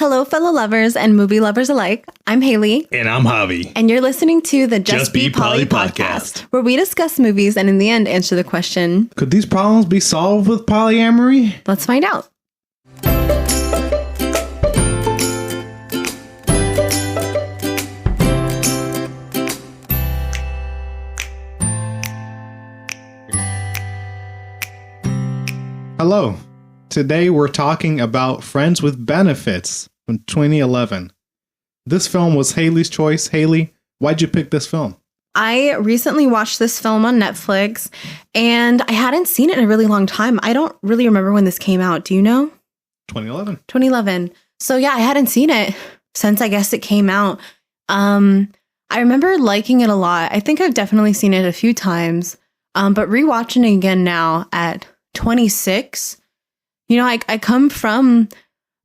Hello, fellow lovers and movie lovers alike. I'm Hailey. And I'm Javi. And you're listening to the Just Be Poly podcast, where we discuss movies and in the end answer the question, could these problems be solved with polyamory? Let's find out. Hello. Today we're talking about Friends with Benefits from 2011. This film was Hailey's choice. Hailey, why'd you pick this film? I recently watched this film on Netflix, and I hadn't seen it in a really long time. I don't really remember when this came out. Do you know? 2011. 2011. So yeah, I hadn't seen it since I guess it came out. I remember liking it a lot. I think I've definitely seen it a few times, but rewatching it again now at 26, you know, I come from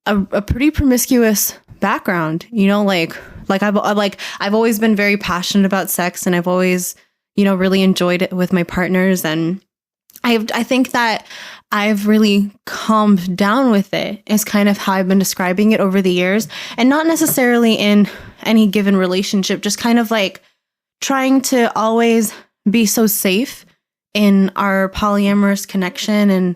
a pretty promiscuous background, you know, like I've always been very passionate about sex, and I've always, you know, really enjoyed it with my partners. And I think that I've really calmed down with it is kind of how I've been describing it over the years, and not necessarily in any given relationship, just kind of like trying to always be so safe in our polyamorous connection, and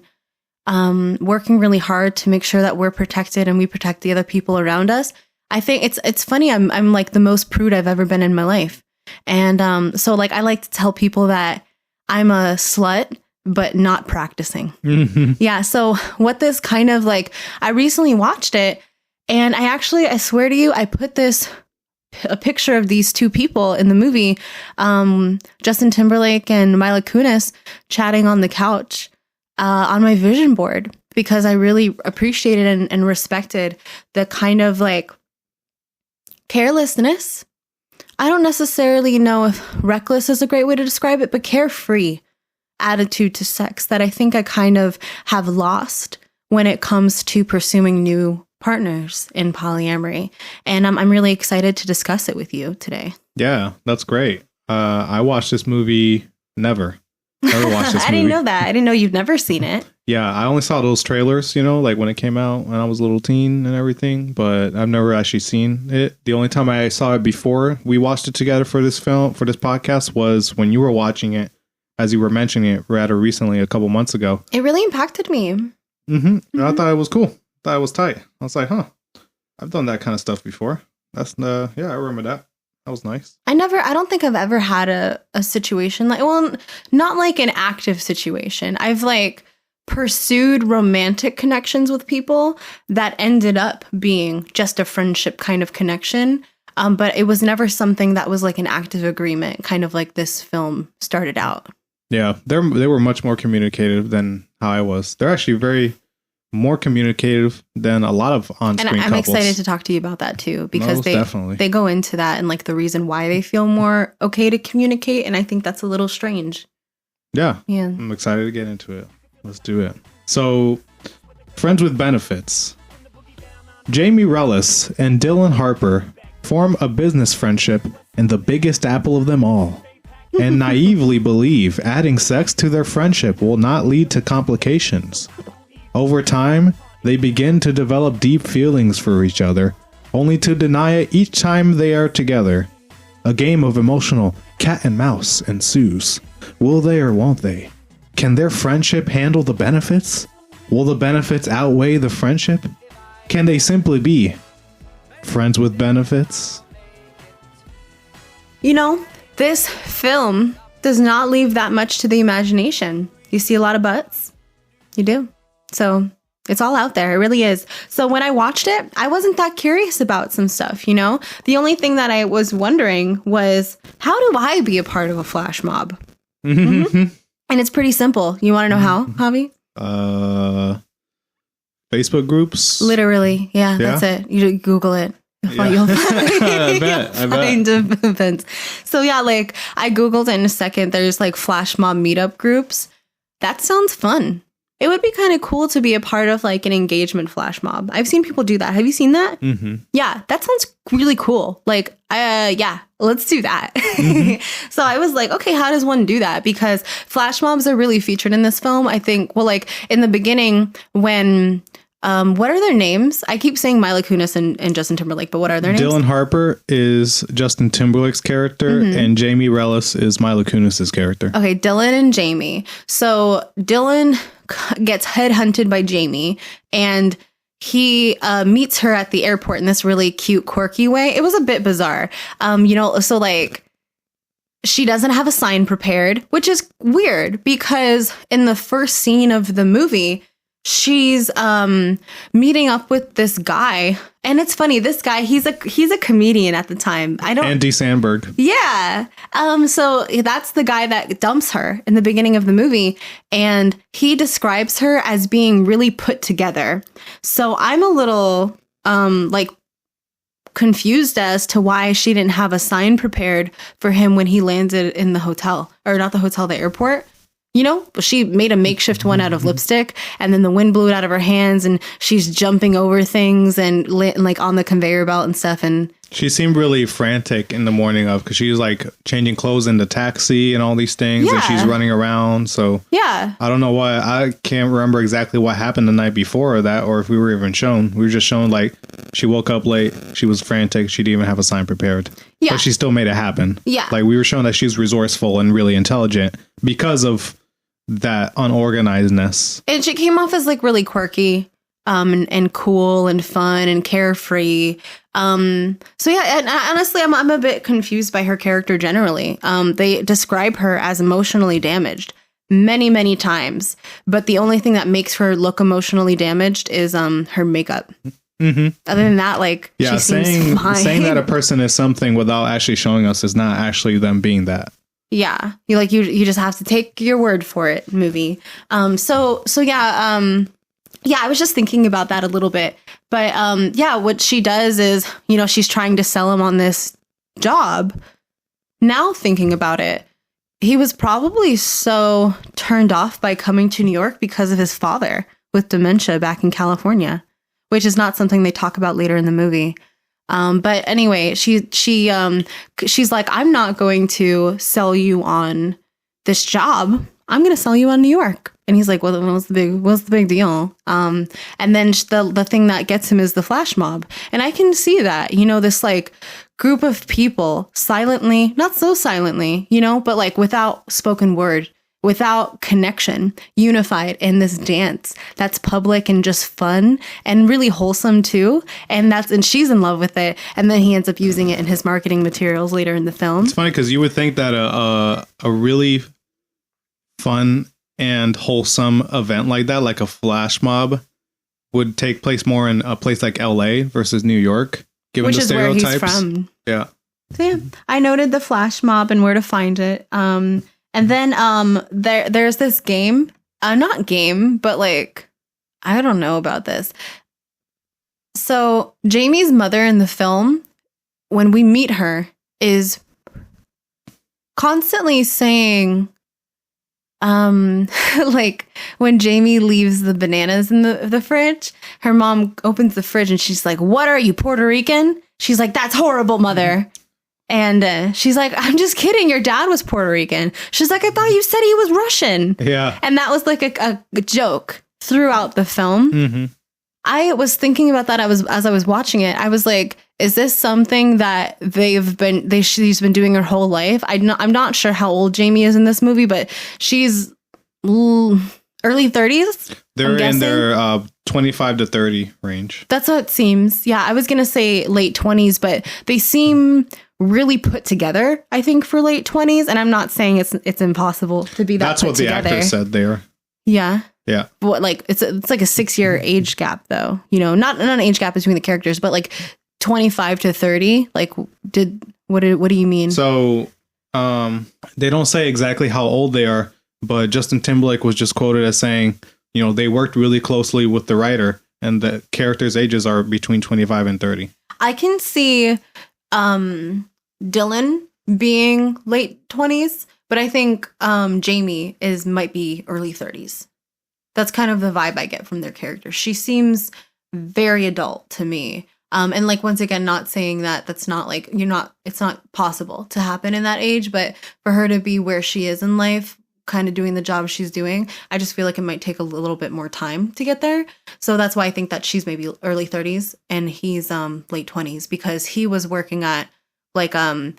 working really hard to make sure that we're protected and we protect the other people around us. I think it's funny. I'm like the most prude I've ever been in my life. And so like I like to tell people that I'm a slut, but not practicing. Mm-hmm. Yeah. So what this kind of like, I recently watched it, and I swear to you, I put a picture of these two people in the movie, Justin Timberlake and Mila Kunis, chatting on the couch on my vision board, because I really appreciated and respected the kind of like carelessness. I don't necessarily know if reckless is a great way to describe it, but carefree attitude to sex that I think I kind of have lost when it comes to pursuing new partners in polyamory. And I'm really excited to discuss it with you today. Yeah, that's great. I watched this movie never watched this movie. I didn't know that. I didn't know you've never seen it. Yeah, I only saw those trailers, you know, like when it came out when I was a little teen and everything, but I've never actually seen it. The only time I saw it before we watched it together for this podcast was when you were watching it, as you were mentioning it rather recently, a couple months ago. It really impacted me. Mm-hmm. Mm-hmm. I thought it was cool. I thought it was tight. I was like, I've done that kind of stuff before. That's I remember that. That was nice. I don't think I've ever had a situation like, well, not like an active situation. I've like pursued romantic connections with people that ended up being just a friendship kind of connection. But it was never something that was like an active agreement, kind of like this film started out. Yeah, they were much more communicative than how I was. They're actually very more communicative than a lot of on-screen couples. And I'm excited to talk to you about that too, because they go into that and like the reason why they feel more okay to communicate, and I think that's a little strange. Yeah. I'm excited to get into it. Let's do it. So, Friends with Benefits. Jamie Rellis and Dylan Harper form a business friendship in the biggest apple of them all, and naively believe adding sex to their friendship will not lead to complications. Over time, they begin to develop deep feelings for each other, only to deny it each time they are together. A game of emotional cat and mouse ensues. Will they or won't they? Can their friendship handle the benefits? Will the benefits outweigh the friendship? Can they simply be friends with benefits? You know, this film does not leave that much to the imagination. You see a lot of butts. You do. So it's all out there. It really is. So when I watched it, I wasn't that curious about some stuff, you know? The only thing that I was wondering was, how do I be a part of a flash mob? Mm-hmm. And it's pretty simple. You want to know how, Javi? Facebook groups? Literally. Yeah, that's it. You Google it. You'll find events. So yeah, like I Googled it in a second. There's like flash mob meetup groups. That sounds fun. It would be kind of cool to be a part of like an engagement flash mob. I've seen people do that. Have you seen that? Mm-hmm. Yeah, that sounds really cool. Like, yeah, let's do that. Mm-hmm. So I was like, okay, how does one do that? Because flash mobs are really featured in this film. I think, well, like in the beginning when What are their names? I keep saying Mila Kunis and Justin Timberlake, but what are their names? Dylan Harper is Justin Timberlake's character, and Jamie Rellis is Mila Kunis's character. Okay, Dylan and Jamie. So Dylan gets headhunted by Jamie, and he meets her at the airport in this really cute, quirky way. It was a bit bizarre. So like, she doesn't have a sign prepared, which is weird because in the first scene of the movie, she's meeting up with this guy, and it's funny. This guy, he's a comedian at the time. Andy Samberg. Yeah. So that's the guy that dumps her in the beginning of the movie, and he describes her as being really put together. So I'm a little like confused as to why she didn't have a sign prepared for him when he landed in the hotel, or not the hotel, the airport. She made a makeshift one out of lipstick, and then the wind blew it out of her hands, and she's jumping over things and like on the conveyor belt and stuff. And she seemed really frantic in the morning because she was like changing clothes in the taxi and all these things, and she's running around. So yeah, I don't know why. I can't remember exactly what happened the night before or that, or if we were even shown. We were just shown like she woke up late, she was frantic, she didn't even have a sign prepared. Yeah, but she still made it happen. Yeah, like we were shown that she's resourceful and really intelligent because of that unorganizedness. And she came off as like really quirky and cool and fun and carefree. So yeah, and honestly, I'm a bit confused by her character generally. They describe her as emotionally damaged many, many times, but the only thing that makes her look emotionally damaged is her makeup. Mm-hmm. Other than that, like, she seems fine. Saying that a person is something without actually showing us is not actually them being that. Yeah, you just have to take your word for it, movie. So yeah, I was just thinking about that a little bit, but yeah, what she does is, she's trying to sell him on this job. Now thinking about it, he was probably so turned off by coming to New York because of his father with dementia back in California, which is not something they talk about later in the movie. But anyway, she's like, I'm not going to sell you on this job. I'm going to sell you on New York. And he's like, well, what's the big deal? And then the thing that gets him is the flash mob. And I can see that, this like group of people silently, not so silently, but like without spoken word, without connection, unified in this dance that's public and just fun and really wholesome too. And she's in love with it. And then he ends up using it in his marketing materials later in the film. It's funny because you would think that a really fun and wholesome event like that, like a flash mob, would take place more in a place like LA versus New York, given the stereotypes. Where he's from. Yeah. So yeah, I noted the flash mob and where to find it. And then there's this game, not game, but like, I don't know about this. So Jamie's mother in the film, when we meet her, is constantly saying, like when Jamie leaves the bananas in the fridge, her mom opens the fridge and she's like, "What are you, Puerto Rican?" She's like, "That's horrible, mother." And she's like, "I'm just kidding. Your dad was Puerto Rican." She's like, "I thought you said he was Russian." Yeah. And that was like a joke throughout the film. Mm-hmm. I was thinking about that as I was watching it. I was like, is this something that she's been doing her whole life? I'm not sure how old Jamie is in this movie, but she's early 30s. They're in their 25 to 30 range. That's what it seems. Yeah, I was going to say late 20s, but they seem really put together, I think, for late 20s. And I'm not saying it's impossible to be that That's what together. The actor said there. Yeah. Yeah. What, like, it's like a 6-year age gap, though. Not an age gap between the characters, but like 25 to 30. Like, what do you mean? So they don't say exactly how old they are, but Justin Timberlake was just quoted as saying, they worked really closely with the writer and the characters' ages are between 25 and 30. I can see Dylan being late 20s, but I think Jamie might be early 30s. That's kind of the vibe I get from their character. She seems very adult to me. And like, once again, not saying that that's not like, it's not possible to happen in that age, but for her to be where she is in life kind of doing the job she's doing. I just feel like it might take a little bit more time to get there. So that's why I think that she's maybe early 30s and he's late 20s, because he was working at like a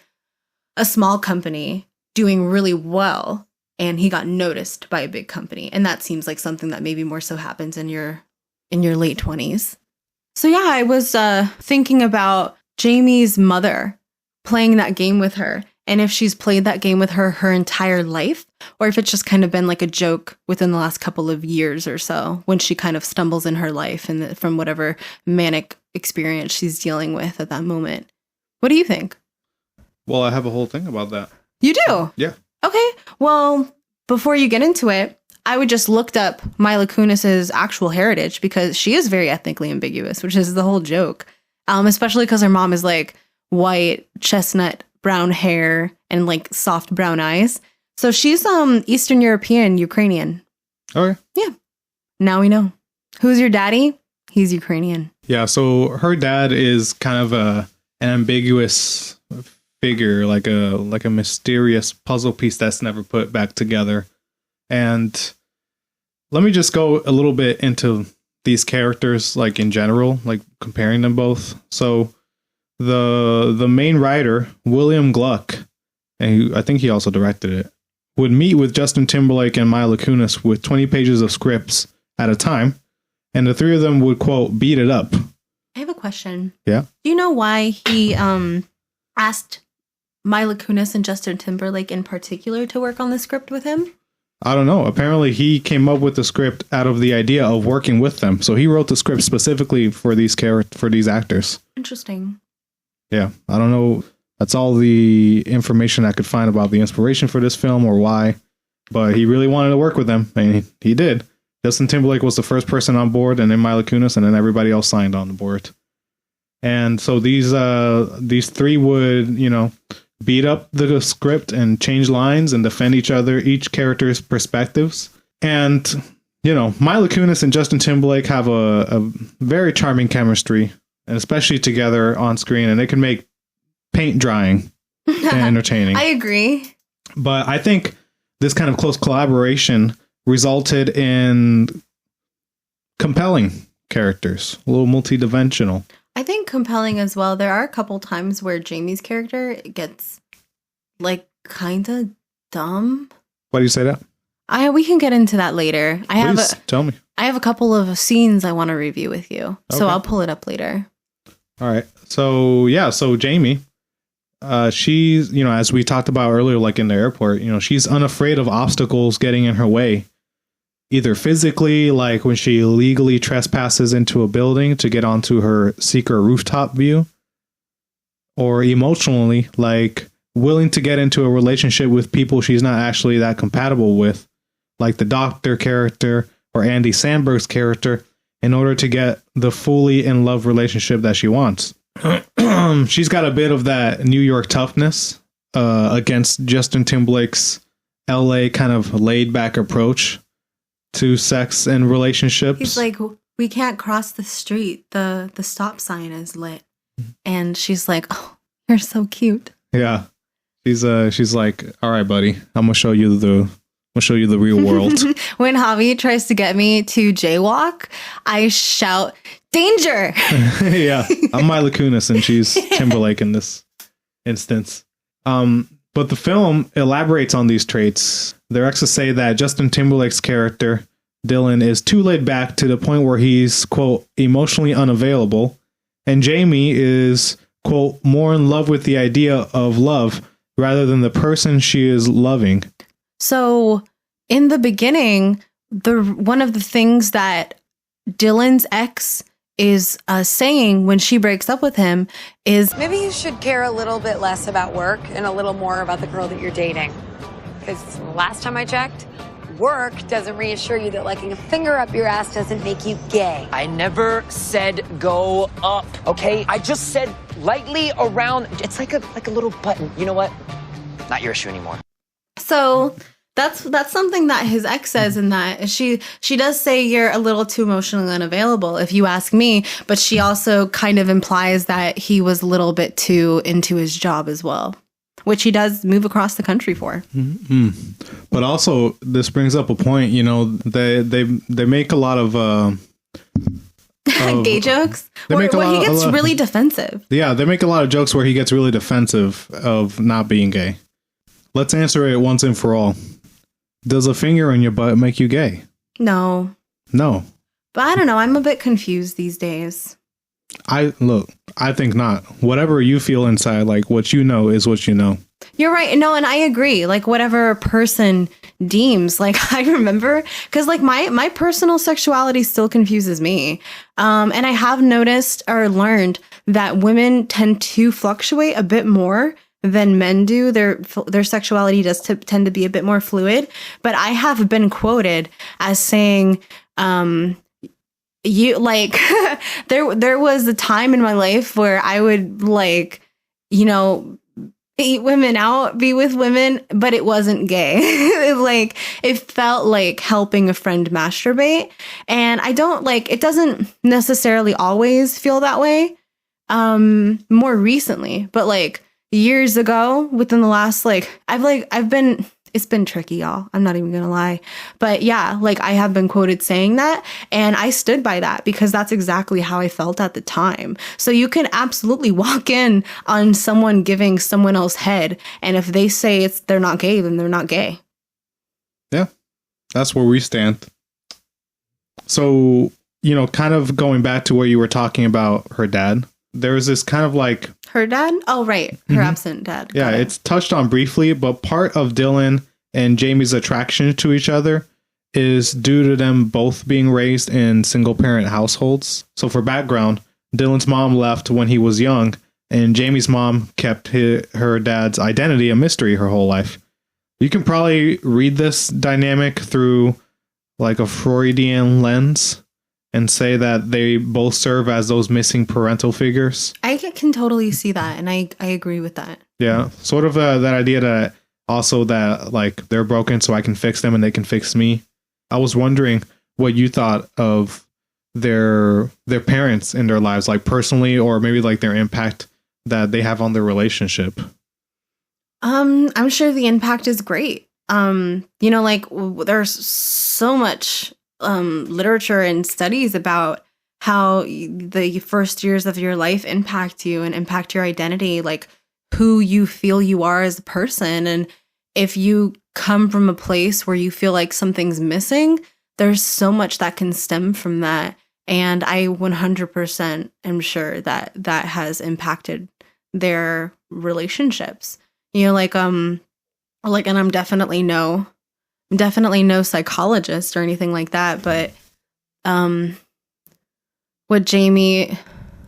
small company doing really well, and he got noticed by a big company. And that seems like something that maybe more so happens in your late 20s. So yeah, I was thinking about Jamie's mother playing that game with her, and if she's played that game with her entire life, or if it's just kind of been like a joke within the last couple of years or so when she kind of stumbles in her life and from whatever manic experience she's dealing with at that moment. What do you think? Well, I have a whole thing about that. You do? Yeah. Okay. Well, before you get into it, I would just looked up Mila Kunis's actual heritage, because she is very ethnically ambiguous, which is the whole joke. Especially because her mom is like white, chestnut, brown hair, and like soft brown eyes. So she's Eastern European, Ukrainian. Okay. Yeah. Now we know. Who's your daddy? He's Ukrainian. Yeah. So her dad is kind of an ambiguous figure, like a mysterious puzzle piece that's never put back together. And let me just go a little bit into these characters, like in general, like comparing them both. So the main writer, William Gluck, and I think he also directed it, would meet with Justin Timberlake and Mila Kunis with 20 pages of scripts at a time, and the three of them would, quote, beat it up. I have a question. Yeah? Do you know why he asked Mila Kunis and Justin Timberlake in particular to work on the script with him? I don't know. Apparently he came up with the script out of the idea of working with them. So he wrote the script specifically for these actors. Interesting. Yeah, I don't know. That's all the information I could find about the inspiration for this film or why, but he really wanted to work with them, and he did. Justin Timberlake was the first person on board, and then Mila Kunis, and then everybody else signed on the board. And so these three would, beat up the script and change lines and defend each character's perspectives. And, Mila Kunis and Justin Timberlake have a very charming chemistry, and especially together on screen, and they can make paint drying and entertaining. I agree. But I think this kind of close collaboration resulted in compelling characters, a little multidimensional. I think compelling as well. There are a couple times where Jamie's character gets like kind of dumb. Why do you say that? We can get into that later. Tell me. I have a couple of scenes I want to review with you, so I'll pull it up later. All right. So Jamie, she's, as we talked about earlier, like in the airport, she's unafraid of obstacles getting in her way, either physically, like when she illegally trespasses into a building to get onto her secret rooftop view, or emotionally, like willing to get into a relationship with people she's not actually that compatible with, like the doctor character or Andy Samberg's character, in order to get the fully in love relationship that she wants. She's got a bit of that New York toughness against Justin Timberlake's LA kind of laid back approach to sex and relationships. He's like, we can't cross the street. The stop sign is lit. And she's like, oh, you're so cute. Yeah. She's like, all right, buddy, I'm gonna show you the real world. When Javi tries to get me to jaywalk, I shout, danger! Yeah, I'm Mila Kunis and she's Timberlake in this instance. But the film elaborates on these traits. Their exes say that Justin Timberlake's character, Dylan, is too laid back to the point where he's, quote, emotionally unavailable. And Jamie is, quote, more in love with the idea of love rather than the person she is loving. So in the beginning, one of the things that Dylan's ex is saying when she breaks up with him is, maybe you should care a little bit less about work and a little more about the girl that you're dating. Because last time I checked, work doesn't reassure you that liking a finger up your ass doesn't make you gay. I never said go up, okay? I just said lightly around. It's like a little button. You know what? Not your issue anymore. So that's something that his ex says, in that she does say you're a little too emotionally unavailable, if you ask me, but she also kind of implies that he was a little bit too into his job as well, which he does move across the country for. But also, this brings up a point. You know, they make a lot of gay jokes where he gets really defensive. Yeah, they make a lot of jokes where he gets really defensive of not being gay. Let's answer it once and for all. Does a finger in your butt make you gay? No. No. But I don't know. I'm a bit confused these days. I think not. Whatever you feel inside, like what you know is what you know. You're right. No, and I agree. Like whatever a person deems, like I remember, because like my personal sexuality still confuses me. And I have noticed or learned that women tend to fluctuate a bit more than men do. Their sexuality does tend to be a bit more fluid. But I have been quoted as saying, you like there was a time in my life where I would like, you know, eat women out, be with women, but it wasn't gay. Like it felt like helping a friend masturbate. And I don't like, it doesn't necessarily always feel that way. More recently, but like years ago, within the last, it's been tricky, y'all. I'm not even gonna lie. But yeah, like I have been quoted saying that, and I stood by that because that's exactly how I felt at the time. So you can absolutely walk in on someone giving someone else head, and if they say they're not gay, then they're not gay. Yeah, that's where we stand. So, you know, kind of going back to where you were talking about her dad, there was this kind of like... Her dad? Oh, right. Her absent dad. Yeah, it's touched on briefly, but part of Dylan and Jamie's attraction to each other is due to them both being raised in single-parent households. So for background, Dylan's mom left when he was young, and Jamie's mom kept her dad's identity a mystery her whole life. You can probably read this dynamic through like a Freudian lens and say that they both serve as those missing parental figures. I can totally see that, and I agree with that. Yeah, sort of that idea that also that like they're broken so I can fix them and they can fix me. I was wondering what you thought of their parents in their lives, like personally, or maybe like their impact that they have on their relationship. I'm sure the impact is great. You know, like there's so much literature and studies about how the first years of your life impact you and impact your identity, like who you feel you are as a person. And if you come from a place where you feel like something's missing, there's so much that can stem from that. And I 100% am sure that that has impacted their relationships. You know, and I'm definitely no psychologist or anything like that, but what Jamie,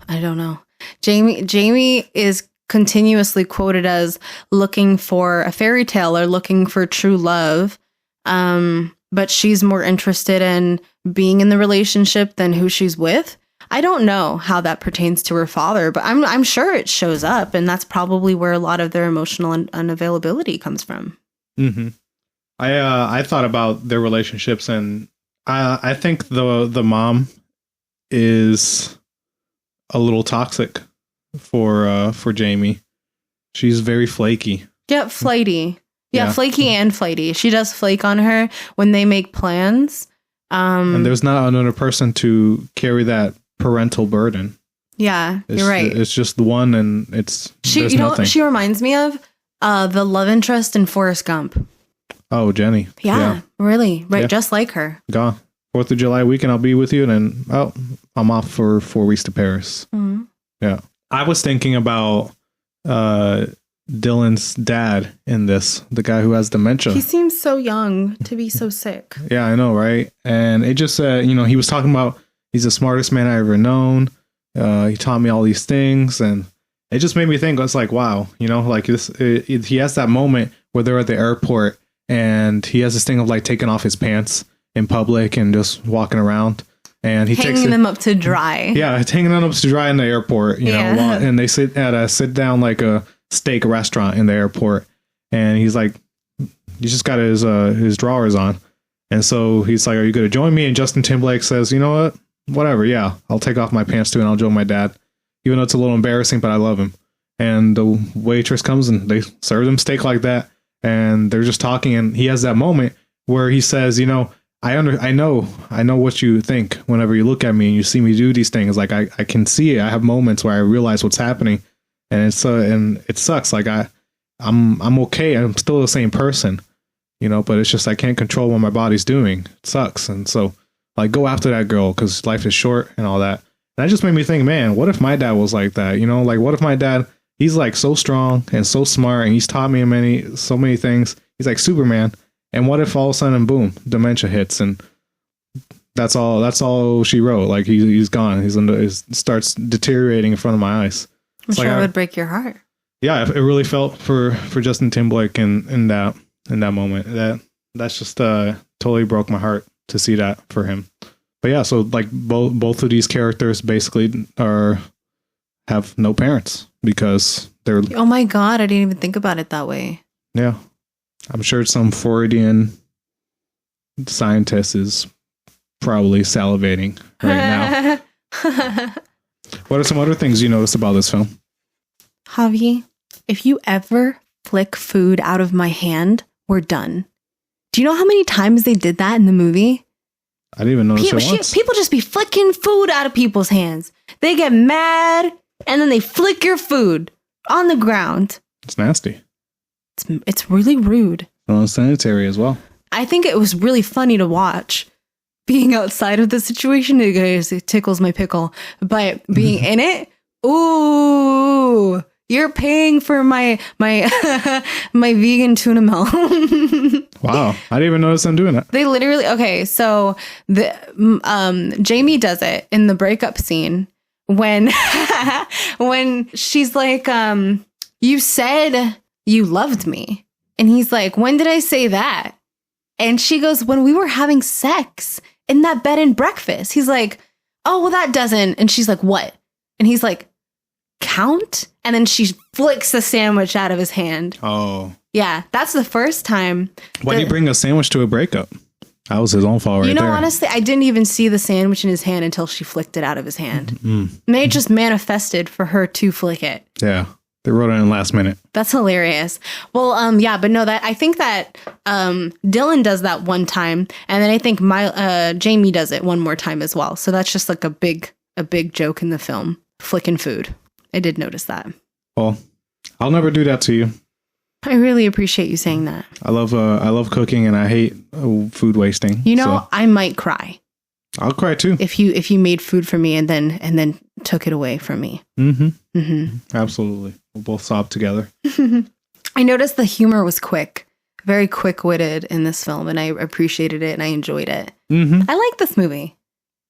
I don't know. Jamie is continuously quoted as looking for a fairy tale or looking for true love. But she's more interested in being in the relationship than who she's with. I don't know how that pertains to her father, but I'm sure it shows up, and that's probably where a lot of their emotional unavailability comes from. Mm-hmm. I thought about their relationships, and I think the mom is a little toxic for Jamie. She's very flaky. Yeah, flighty. Yeah, flaky and flighty. She does flake on her when they make plans. And there's not another person to carry that parental burden. Yeah, you're right. It's just the one, and there's nothing. She reminds me of the love interest in Forrest Gump. Oh, Jenny. Yeah. Really. Right. Yeah. Just like her. Gone. 4th of July weekend, I'll be with you. And then, I'm off for 4 weeks to Paris. Mm-hmm. Yeah. I was thinking about Dylan's dad in this, the guy who has dementia. He seems so young to be so sick. Yeah, I know, right? And it just, he was talking about he's the smartest man I ever known. He taught me all these things. And it just made me think, it's like, wow, like this, he has that moment where they're at the airport and he has this thing of like taking off his pants in public and just walking around. And he hanging them up to dry. Yeah, it's hanging them up to dry in the airport, and they sit at a sit down like a steak restaurant in the airport. And he's like, he's just got his drawers on. And so he's like, are you going to join me? And Justin Timberlake says, you know what? Whatever. Yeah, I'll take off my pants too and I'll join my dad. Even though it's a little embarrassing, but I love him. And the waitress comes and they serve them steak like that. And they're just talking. And he has that moment where he says, you know, I know what you think whenever you look at me and you see me do these things. Like I can see it. I have moments where I realize what's happening, and it sucks. Like I'm okay. I'm still the same person, you know, but it's just I can't control what my body's doing. It sucks. And so like go after that girl because life is short and all that. And that just made me think, man, what if my dad was like that? You know, like what if my dad, he's like so strong and so smart and he's taught me so many things. He's like Superman. And what if all of a sudden, boom, dementia hits and that's all she wrote. Like he's gone. He starts deteriorating in front of my eyes. I'm sure it would break your heart. Yeah, it really felt for Justin Timberlake in that moment. That's just totally broke my heart to see that for him. But yeah, so like both of these characters basically have no parents because they're. Oh my God, I didn't even think about it that way. Yeah. I'm sure some Freudian scientist is probably salivating right now. What are some other things you noticed about this film? Javi, if you ever flick food out of my hand, we're done. Do you know how many times they did that in the movie? I didn't even notice it once. People just be flicking food out of people's hands. They get mad and then they flick your food on the ground. It's nasty. It's really rude. Unsanitary as well. I think it was really funny to watch. Being outside of the situation, it tickles my pickle. But being in it, ooh, you're paying for my my vegan tuna melt. Wow, I didn't even notice them doing that. They literally so Jamie does it in the breakup scene when she's like, you said you loved me. And he's like, when did I say that? And she goes, when we were having sex in that bed and breakfast. He's like, oh, well, that doesn't. And she's like, what? And he's like, count? And then she flicks the sandwich out of his hand. Oh. Yeah, that's the first time. Why did he bring a sandwich to a breakup? That was his own fault right there. Honestly, I didn't even see the sandwich in his hand until she flicked it out of his hand. Mm-hmm. And it just manifested for her to flick it. Yeah. They wrote it in last minute. That's hilarious. Well, yeah, but no, I think that Dylan does that one time, and then I think Jamie does it one more time as well. So that's just like a big joke in the film, flicking food. I did notice that. Well, I'll never do that to you. I really appreciate you saying that. I love cooking, and I hate food wasting. So. I might cry. I'll cry too if you made food for me and then took it away from me. Mm-hmm. Mm-hmm. Absolutely. We'll both sob together. I noticed the humor was very quick-witted in this film, and I appreciated it and I enjoyed it. Mm-hmm. I like this movie.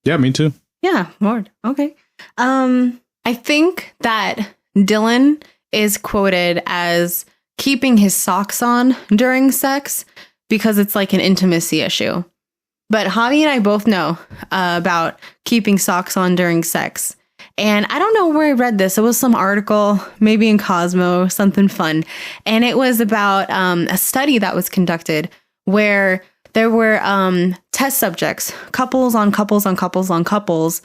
Yeah, me too. Yeah, Lord. Okay. I think that Dylan is quoted as keeping his socks on during sex because it's like an intimacy issue. But Javi and I both know about keeping socks on during sex. And I don't know where I read this. It was some article, maybe in Cosmo, something fun. And it was about a study that was conducted where there were test subjects, couples on couples on couples on couples,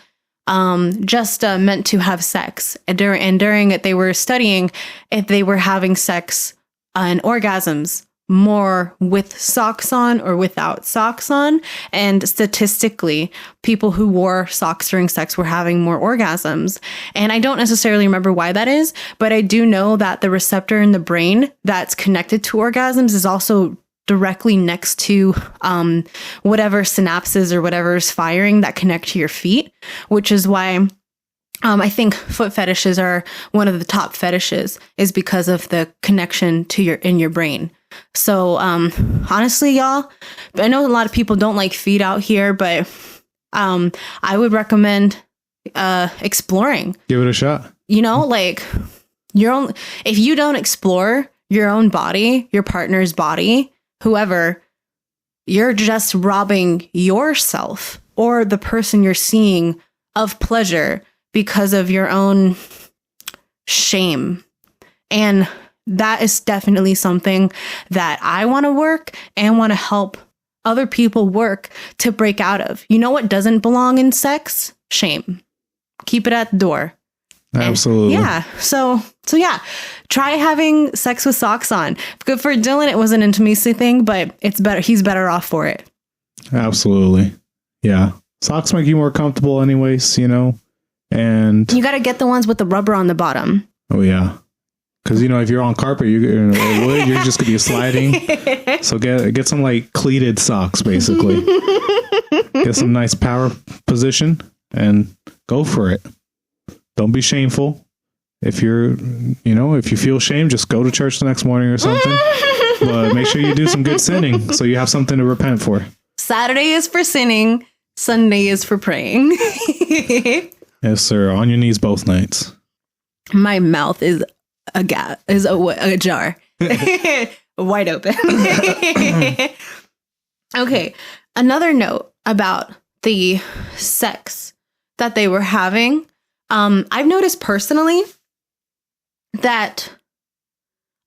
just meant to have sex. And during it, they were studying if they were having sex and orgasms more with socks on or without socks on. And statistically, people who wore socks during sex were having more orgasms. And I don't necessarily remember why that is, but I do know that the receptor in the brain that's connected to orgasms is also directly next to whatever synapses or whatever is firing that connect to your feet, which is why I think foot fetishes are one of the top fetishes, is because of the connection to your brain. So honestly, y'all, I know a lot of people don't like feet out here, but I would recommend exploring. Give it a shot. Like if you don't explore your own body, your partner's body, whoever, you're just robbing yourself or the person you're seeing of pleasure because of your own shame. And that is definitely something that I want to work and want to help other people work to break out of. You know what doesn't belong in sex? Shame. Keep it at the door. Absolutely. Yeah. So yeah, try having sex with socks on. Good for Dylan. It was an intimacy thing, but it's better. He's better off for it. Absolutely. Yeah. Socks make you more comfortable anyways, and you got to get the ones with the rubber on the bottom. Oh yeah. Because, if you're on carpet, or wood, you're just going to be sliding. So get some like cleated socks, basically. Get some nice power position and go for it. Don't be shameful. If if you feel shame, just go to church the next morning or something. But make sure you do some good sinning so you have something to repent for. Saturday is for sinning. Sunday is for praying. Yes, sir. On your knees both nights. My mouth is a jar. Wide open. Okay. Another note about the sex that they were having. I've noticed personally that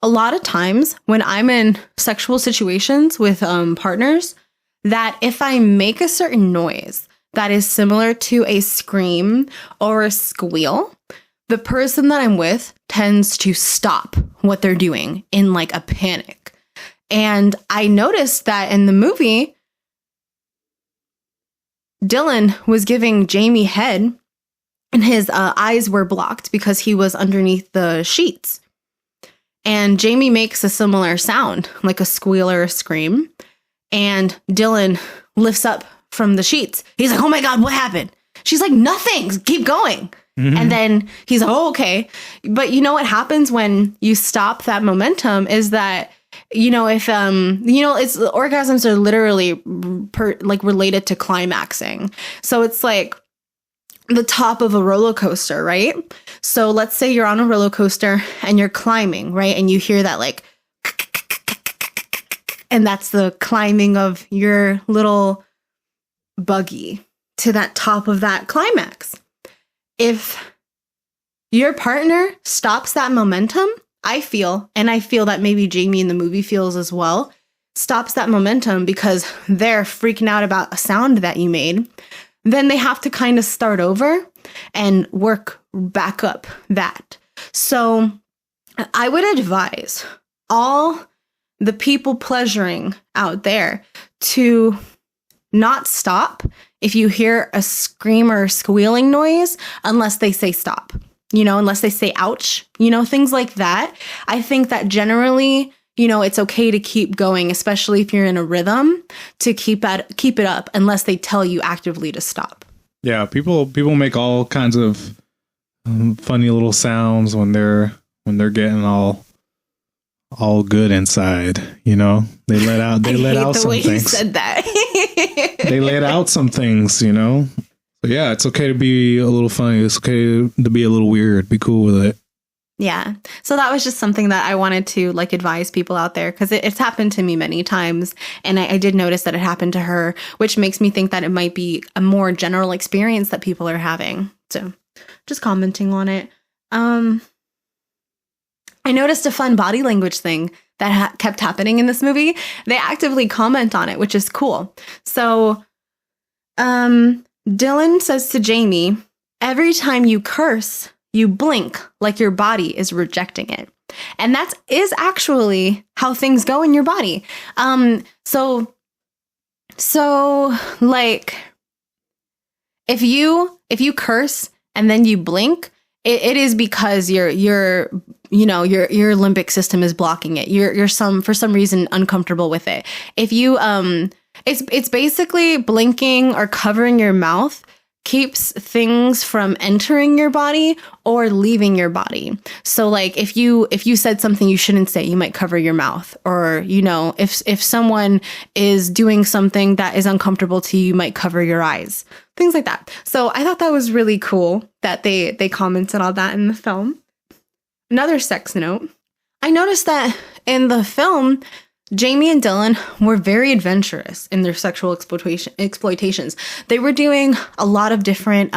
a lot of times when I'm in sexual situations with partners, that if I make a certain noise that is similar to a scream or a squeal, the person that I'm with tends to stop what they're doing in like a panic. And I noticed that in the movie, Dylan was giving Jamie head and his eyes were blocked because he was underneath the sheets. And Jamie makes a similar sound, like a squeal or a scream. And Dylan lifts up from the sheets. He's like, oh my God, what happened? She's like, nothing, keep going. Mm-hmm. And then he's like, oh, okay. But you know what happens when you stop that momentum is that, if, it's orgasms are literally related to climaxing. So it's like the top of a roller coaster, right? So let's say you're on a roller coaster and you're climbing, right? And you hear that like, and that's the climbing of your little buggy to that top of that climax. If your partner stops that momentum, I feel that maybe Jamie in the movie feels as well, stops that momentum because they're freaking out about a sound that you made, then they have to kind of start over and work back up that. So I would advise all the people pleasuring out there to not stop if you hear a scream or squealing noise unless they say stop, unless they say ouch, things like that. I think that generally, it's okay to keep going, especially if you're in a rhythm, to keep it up unless they tell you actively to stop. Yeah, people make all kinds of funny little sounds when they're getting all good inside, They let out some way things. You said that. They let out some things, So yeah, it's okay to be a little funny. It's okay to be a little weird. Be cool with it. Yeah. So that was just something that I wanted to advise people out there because it's happened to me many times. And I did notice that it happened to her, which makes me think that it might be a more general experience that people are having. So just commenting on it. I noticed a fun body language thing that kept happening in this movie. They actively comment on it, which is cool. So Dylan says to Jamie, every time you curse, you blink like your body is rejecting it. And that is actually how things go in your body. So like if you curse and then you blink, it is because your limbic system is blocking it. You're for some reason uncomfortable with it. If you it's basically blinking or covering your mouth keeps things from entering your body or leaving your body. So like if you said something you shouldn't say, you might cover your mouth, or if someone is doing something that is uncomfortable to you, you might cover your eyes. Things like that. So I thought that was really cool that they commented on that in the film. Another sex note. I noticed that in the film, Jamie and Dylan were very adventurous in their sexual exploitations. They were doing a lot of different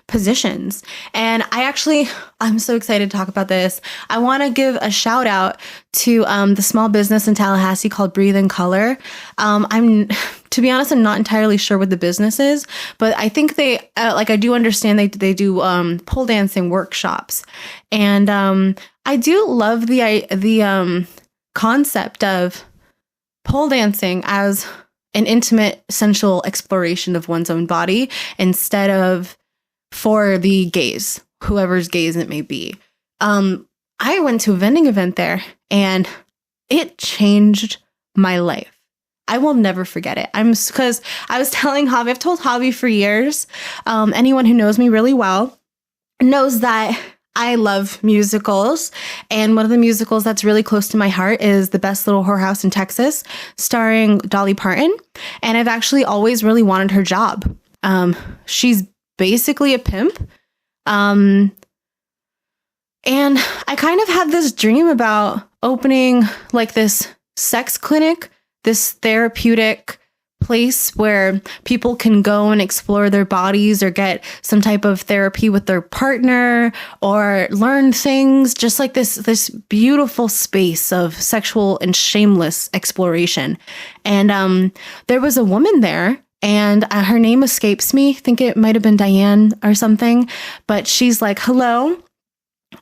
positions. And I'm so excited to talk about this. I want to give a shout out to the small business in Tallahassee called Breathe in Color. To be honest, I'm not entirely sure what the business is, but I think they, like, I do understand they do pole dancing workshops. And I do love the concept of pole dancing as an intimate, sensual exploration of one's own body instead of for the gaze, whoever's gaze it may be. I went to a vending event there and it changed my life. I will never forget it. Because I was telling Javi, I've told Javi for years, anyone who knows me really well knows that I love musicals. And one of the musicals that's really close to my heart is The Best Little Whorehouse in Texas, starring Dolly Parton. And I've actually always really wanted her job. She's basically a pimp. And I kind of had this dream about opening like this sex clinic, this therapeutic place where people can go and explore their bodies or get some type of therapy with their partner or learn things, just like this beautiful space of sexual and shameless exploration. And there was a woman there, and her name escapes me. I think it might have been Diane or something, but she's like, "Hello,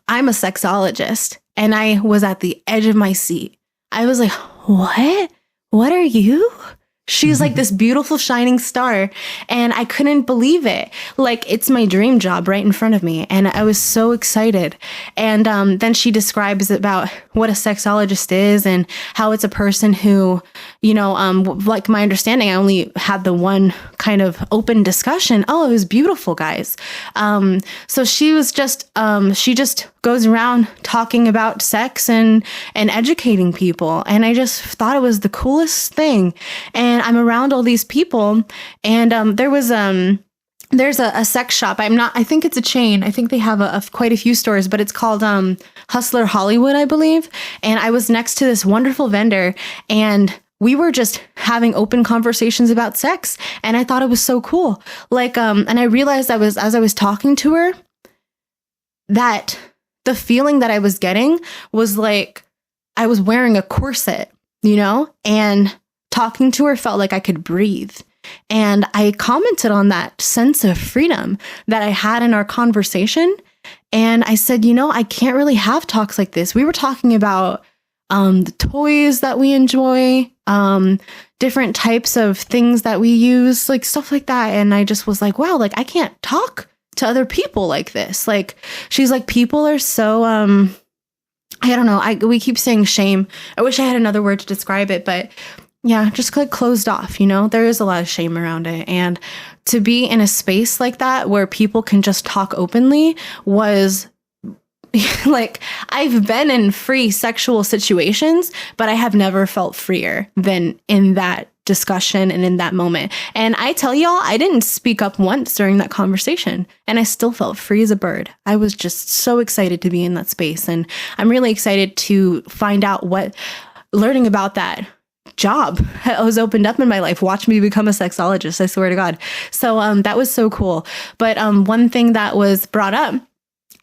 I'm a sexologist." And I was at the edge of my seat. I was like, "What? What are you?" She's like this beautiful shining star, and I couldn't believe it. Like, it's my dream job right in front of me, and I was so excited. And then she describes about what a sexologist is and how it's a person who, you know, like my understanding, I only had the one kind of open discussion. Oh, it was beautiful, guys. So she was just, she just goes around talking about sex and educating people. And I just thought it was the coolest thing. And I'm around all these people, and there's a sex shop. I think it's a chain. I think they have quite a few stores, but it's called Hustler Hollywood, I believe. And I was next to this wonderful vendor, and we were just having open conversations about sex. And I thought it was so cool. Like, and I realized as I was talking to her, that the feeling that I was getting was like I was wearing a corset, you know, and talking to her felt like I could breathe. And I commented on that sense of freedom that I had in our conversation. And I said, you know, I can't really have talks like this. We were talking about the toys that we enjoy, different types of things that we use, like stuff like that. And I just was like, wow, like I can't talk to other people like this. Like, she's like, people are so, I don't know. We keep saying shame. I wish I had another word to describe it, but yeah, just like closed off, you know, there is a lot of shame around it. And to be in a space like that where people can just talk openly was like, I've been in free sexual situations, but I have never felt freer than in that discussion and in that moment. And I tell y'all, I didn't speak up once during that conversation, and I still felt free as a bird. I was just so excited to be in that space. And I'm really excited to find out what learning about that job was opened up in my life. Watch me become a sexologist, I swear to God. So that was so cool. But one thing that was brought up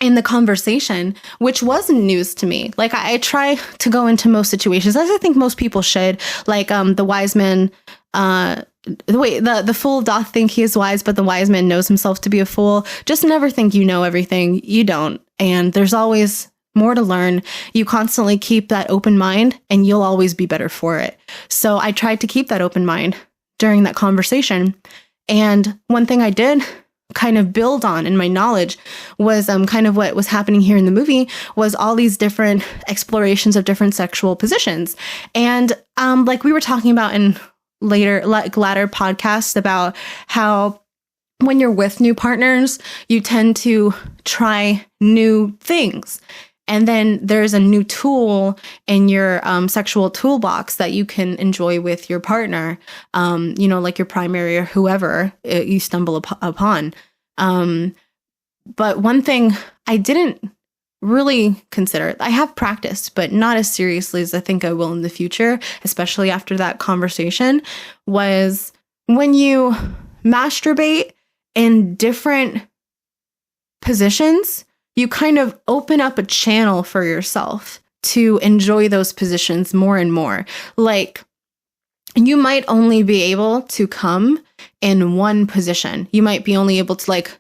in the conversation, which wasn't news to me, like I try to go into most situations, as I think most people should, like the wise man, the fool doth think he is wise, but the wise man knows himself to be a fool. Just never think you know everything. You don't. And there's always more to learn. You constantly keep that open mind, and you'll always be better for it. So I tried to keep that open mind during that conversation. And one thing I did kind of build on in my knowledge was kind of what was happening here in the movie was all these different explorations of different sexual positions. And like we were talking about in latter podcasts about how when you're with new partners, you tend to try new things. And then there's a new tool in your sexual toolbox that you can enjoy with your partner, you know, like your primary or whoever you stumble upon. But one thing I didn't really consider, I have practiced, but not as seriously as I think I will in the future, especially after that conversation, was when you masturbate in different positions, you kind of open up a channel for yourself to enjoy those positions more and more. Like, you might only be able to come in one position. You might be only able to like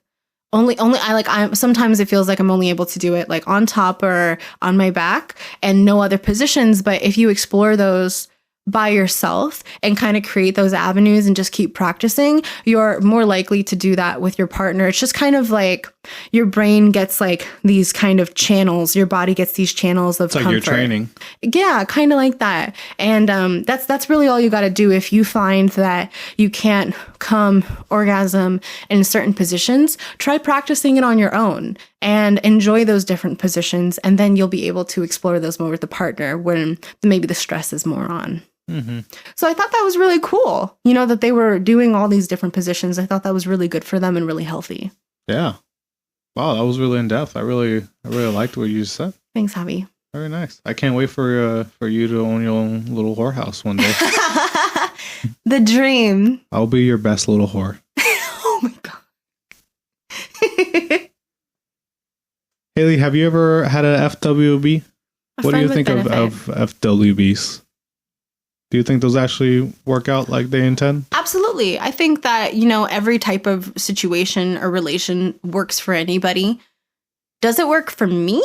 sometimes it feels like I'm only able to do it like on top or on my back and no other positions. But if you explore those by yourself and kind of create those avenues and just keep practicing, you're more likely to do that with your partner. It's just kind of like your brain gets like these kind of channels. Your body gets these channels of comfort. It's like you're training. Yeah, kind of like that. And that's really all you got to do. If you find that you can't come orgasm in certain positions, try practicing it on your own and enjoy those different positions. And then you'll be able to explore those more with the partner when maybe the stress is more on. Mm-hmm. So I thought that was really cool, you know, that they were doing all these different positions. I thought that was really good for them and really healthy. Yeah. Wow, that was really in depth. I really liked what you said. Thanks, Javi. Very nice. I can't wait for you to own your own little whorehouse one day. The dream. I'll be your best little whore. Oh my God. Hailey, have you ever had an FWB? What do you think of FWBs? Do you think those actually work out like they intend? Absolutely. I think that, you know, every type of situation or relation works for anybody. Does it work for me?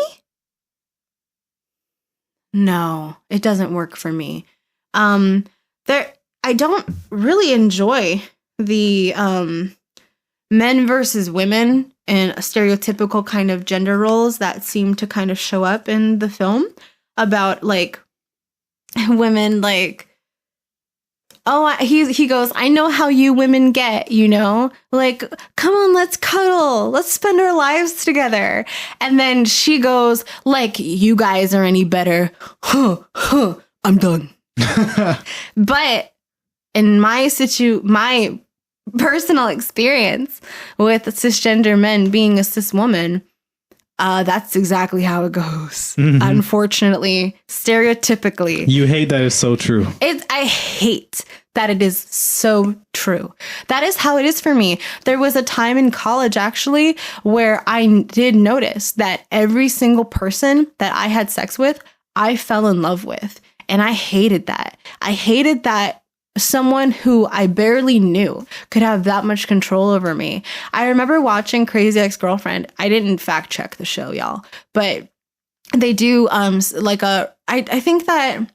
No, it doesn't work for me. I don't really enjoy the men versus women and stereotypical kind of gender roles that seem to kind of show up in the film about like women like, oh, he goes, I know how you women get, you know, like, come on, let's cuddle. Let's spend our lives together. And then she goes, like, you guys are any better. I'm done. But in my personal experience with cisgender men being a cis woman, that's exactly how it goes. Mm-hmm. Unfortunately, stereotypically. You hate that it's so true. I hate that it is so true. That is how it is for me. There was a time in college, actually, where I did notice that every single person that I had sex with, I fell in love with. And I hated that. I hated that someone who I barely knew could have that much control over me. I remember watching Crazy Ex-Girlfriend. I didn't fact check the show, y'all, but they do I think that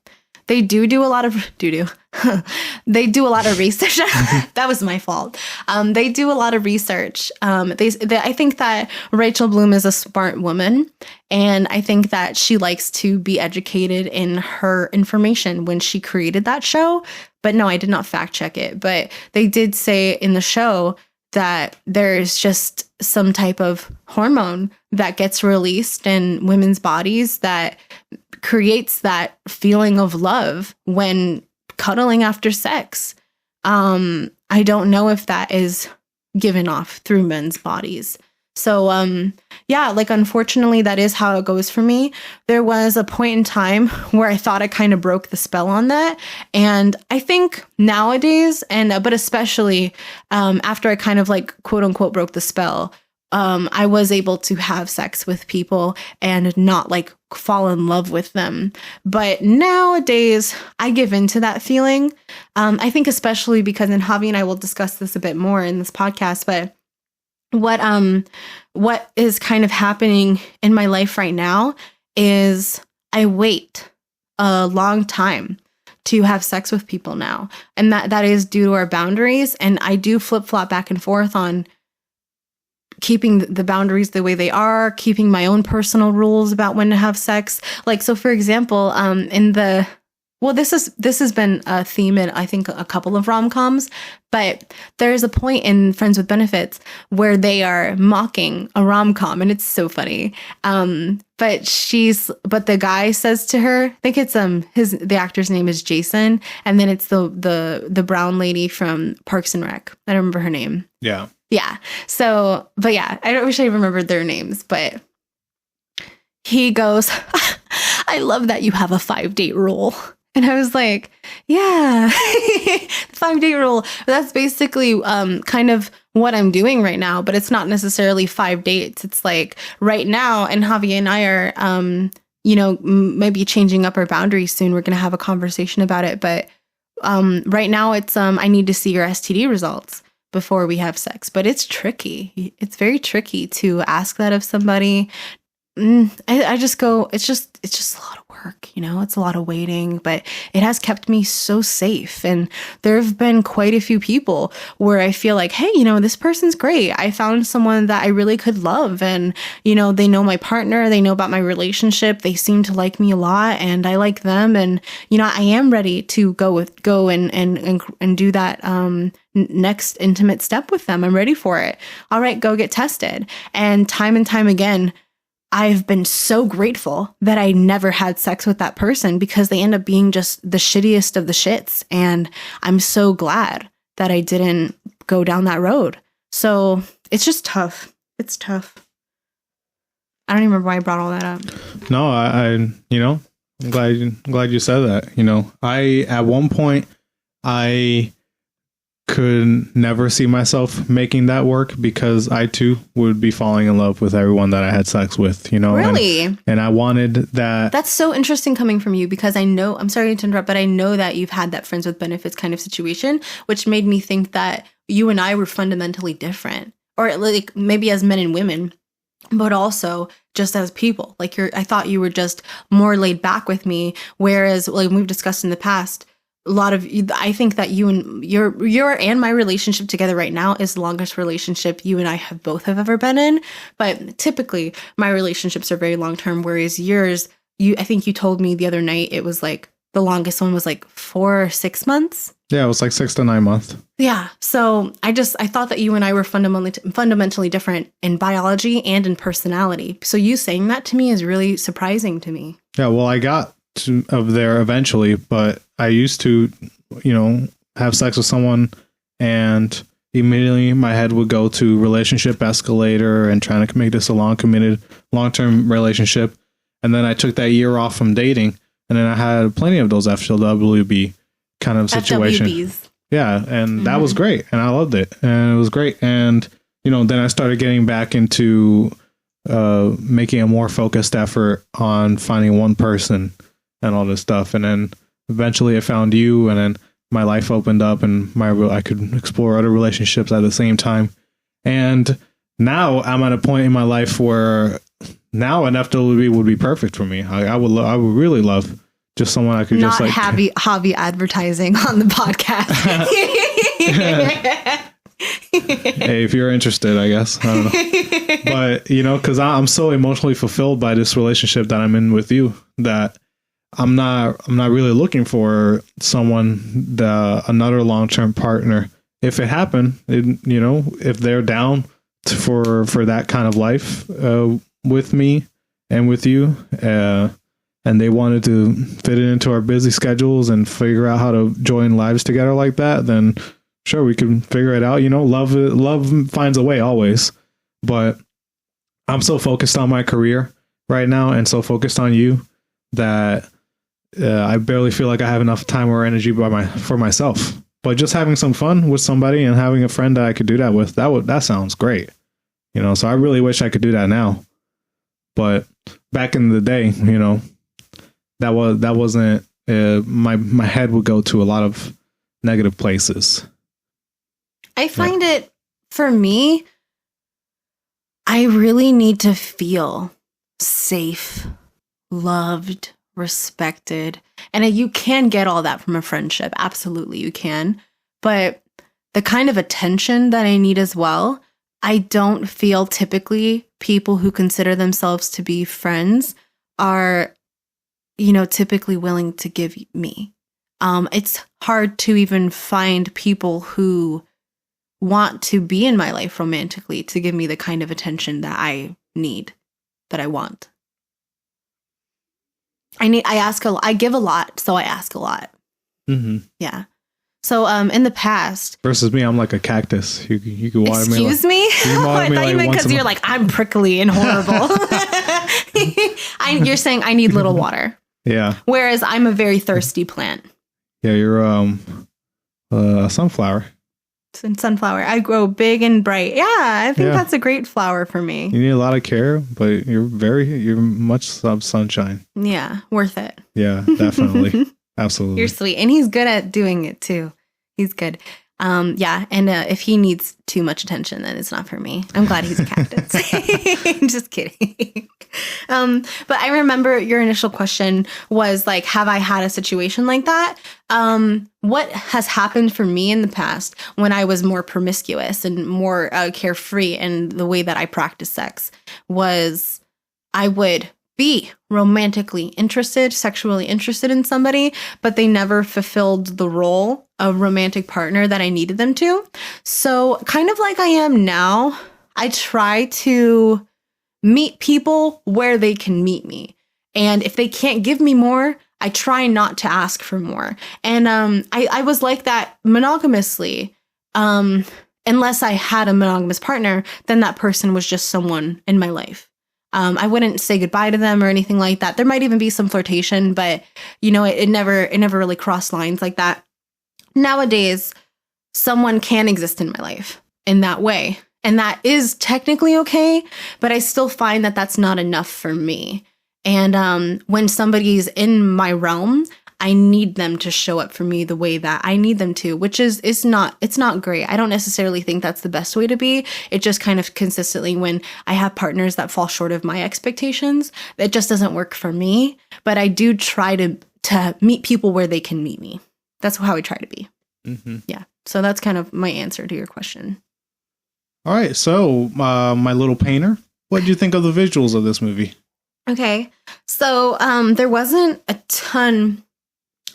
they do a lot of they do a lot of research. That was my fault. They do a lot of research. I think that Rachel Bloom is a smart woman, and I think that she likes to be educated in her information when she created that show. But no, I did not fact check it. But they did say in the show that there's just some type of hormone that gets released in women's bodies that creates that feeling of love when cuddling after sex. I don't know if that is given off through men's bodies. So, yeah, like, unfortunately, that is how it goes for me. There was a point in time where I thought I kind of broke the spell on that. And I think nowadays, but especially after I kind of like, quote unquote, broke the spell, I was able to have sex with people and not like fall in love with them. But nowadays I give into that feeling. I think especially because, and Javi and I will discuss this a bit more in this podcast, but what is kind of happening in my life right now is I wait a long time to have sex with people now. And that is due to our boundaries. And I do flip-flop back and forth on keeping the boundaries the way they are, keeping my own personal rules about when to have sex. Like, so for example, this has been a theme in, I think, a couple of rom-coms, but there's a point in Friends with Benefits where they are mocking a rom-com, and it's so funny. But the guy says to her, I think it's the actor's name is Jason, and then it's the brown lady from Parks and Rec. I don't remember her name. Yeah. Yeah. So, but yeah, I wish I remembered their names, but he goes, I love that you have a 5-date rule. And I was like, yeah, 5-date rule. That's basically kind of what I'm doing right now, but it's not necessarily 5 dates. It's like right now, and Javi and I are, maybe changing up our boundaries soon. We're going to have a conversation about it, but Right now it's I need to see your STD results before we have sex, but it's tricky. It's very tricky to ask that of somebody. I just go, it's just a lot of work, it's a lot of waiting, but it has kept me so safe. And there have been quite a few people where I feel like, hey, this person's great. I found someone that I really could love. And, they know my partner, they know about my relationship. They seem to like me a lot and I like them. And, I am ready to go and do that, next intimate step with them. I'm ready for it. All right, go get tested. And time again, I've been so grateful that I never had sex with that person because they end up being just the shittiest of the shits. And I'm so glad that I didn't go down that road. So it's just tough. It's tough. I don't even remember why I brought all that up. No, I'm glad you said that. At one point, I could never see myself making that work because I too would be falling in love with everyone that I had sex with, Really? And I wanted that. That's so interesting coming from you because I know, I'm sorry to interrupt, but I know that you've had that friends with benefits kind of situation, which made me think that you and I were fundamentally different, or like maybe as men and women, but also just as people. Like I thought you were just more laid back with me, whereas like we've discussed in the past, I think that you and your and my relationship together right now is the longest relationship you and I have ever been in. But typically my relationships are very long term, whereas yours, I think you told me the other night it was like the longest one was like 4 or 6 months. Yeah, it was like 6 to 9 months. Yeah. So I thought that you and I were fundamentally different in biology and in personality. So you saying that to me is really surprising to me. Yeah, well, I got of there eventually, but I used to, have sex with someone and immediately my head would go to relationship escalator and trying to make this a long-term relationship. And then I took that year off from dating and then I had plenty of those FWB kind of situation. FWBs. Yeah. And that was great. And I loved it. And it was great. And, then I started getting back into making a more focused effort on finding one person and all this stuff. And then eventually I found you and then my life opened up and I could explore other relationships at the same time. And now I'm at a point in my life where now an FWB would be perfect for me. I would really love just someone I could not just like hobby advertising on the podcast. Hey, if you're interested, I guess. I don't know. But, because I'm so emotionally fulfilled by this relationship that I'm in with you that I'm not really looking for another long-term partner. If it happened, if they're down for that kind of life with me and with you, and they wanted to fit it into our busy schedules and figure out how to join lives together like that, then sure, we can figure it out. Love finds a way always. But I'm so focused on my career right now and so focused on you that I barely feel like I have enough time or energy for myself. But just having some fun with somebody and having a friend that I could do that with, that sounds great. So I really wish I could do that now. But back in the day, that wasn't my head would go to a lot of negative places. I find it, for me, I really need to feel safe, loved, respected. And you can get all that from a friendship. Absolutely, you can. But the kind of attention that I need as well, I don't feel typically people who consider themselves to be friends are, typically willing to give me. It's hard to even find people who want to be in my life romantically to give me the kind of attention that I need, that I want. I give a lot, so I ask a lot. Mm-hmm. Yeah. So in the past, versus me, I'm like a cactus. You can water me. Excuse me? I thought you meant because you're like, I'm prickly and horrible. You're saying I need little water. Yeah. Whereas I'm a very thirsty plant. Yeah, you're a sunflower. Sunflower. I grow big and bright. Yeah, I think that's a great flower for me. You need a lot of care, but you're much sunshine. Yeah, worth it. Yeah, definitely. Absolutely. You're sweet. And he's good at doing it too. He's good. Yeah. And if he needs too much attention, then it's not for me. I'm glad he's a cactus. I'm just kidding. But I remember your initial question was like, have I had a situation like that? What has happened for me in the past when I was more promiscuous and more carefree in the way that I practice sex was I would be romantically interested, sexually interested in somebody, but they never fulfilled the role of romantic partner that I needed them to. So kind of like I am now, I try to meet people where they can meet me. And if they can't give me more, I try not to ask for more. And I was like that monogamously. Unless I had a monogamous partner, then that person was just someone in my life. I wouldn't say goodbye to them or anything like that. There might even be some flirtation, but you know, it never really crossed lines like that. Nowadays, someone can exist in my life in that way. And that is technically okay, but I still find that that's not enough for me. And when somebody's in my realm, I need them to show up for me the way that I need them to, which is it's not great. I don't necessarily think that's the best way to be. It just kind of consistently when I have partners that fall short of my expectations, it just doesn't work for me. But I do try to meet people where they can meet me. That's how I try to be. Mm-hmm. Yeah. So that's kind of my answer to your question. All right. So my little painter, what did you think of the visuals of this movie? Okay. So there wasn't a ton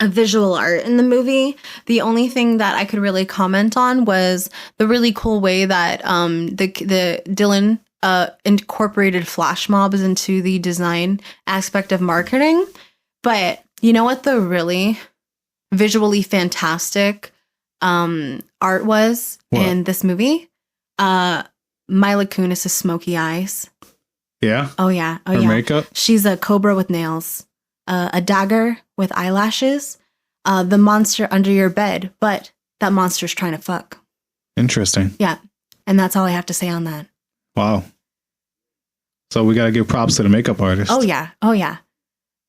of visual art in the movie. The only thing that I could really comment on was the really cool way that the Dylan incorporated flash mobs into the design aspect of marketing. But you know what the really visually fantastic art was in this movie? Mila Kunis' smoky eyes. Yeah? Oh, yeah. Oh, her yeah. makeup? She's a cobra with nails. A dagger with eyelashes, the monster under your bed, but that monster's trying to fuck. Interesting. Yeah. And that's all I have to say on that. Wow. So we got to give props to the makeup artist. Oh, yeah. Oh, yeah.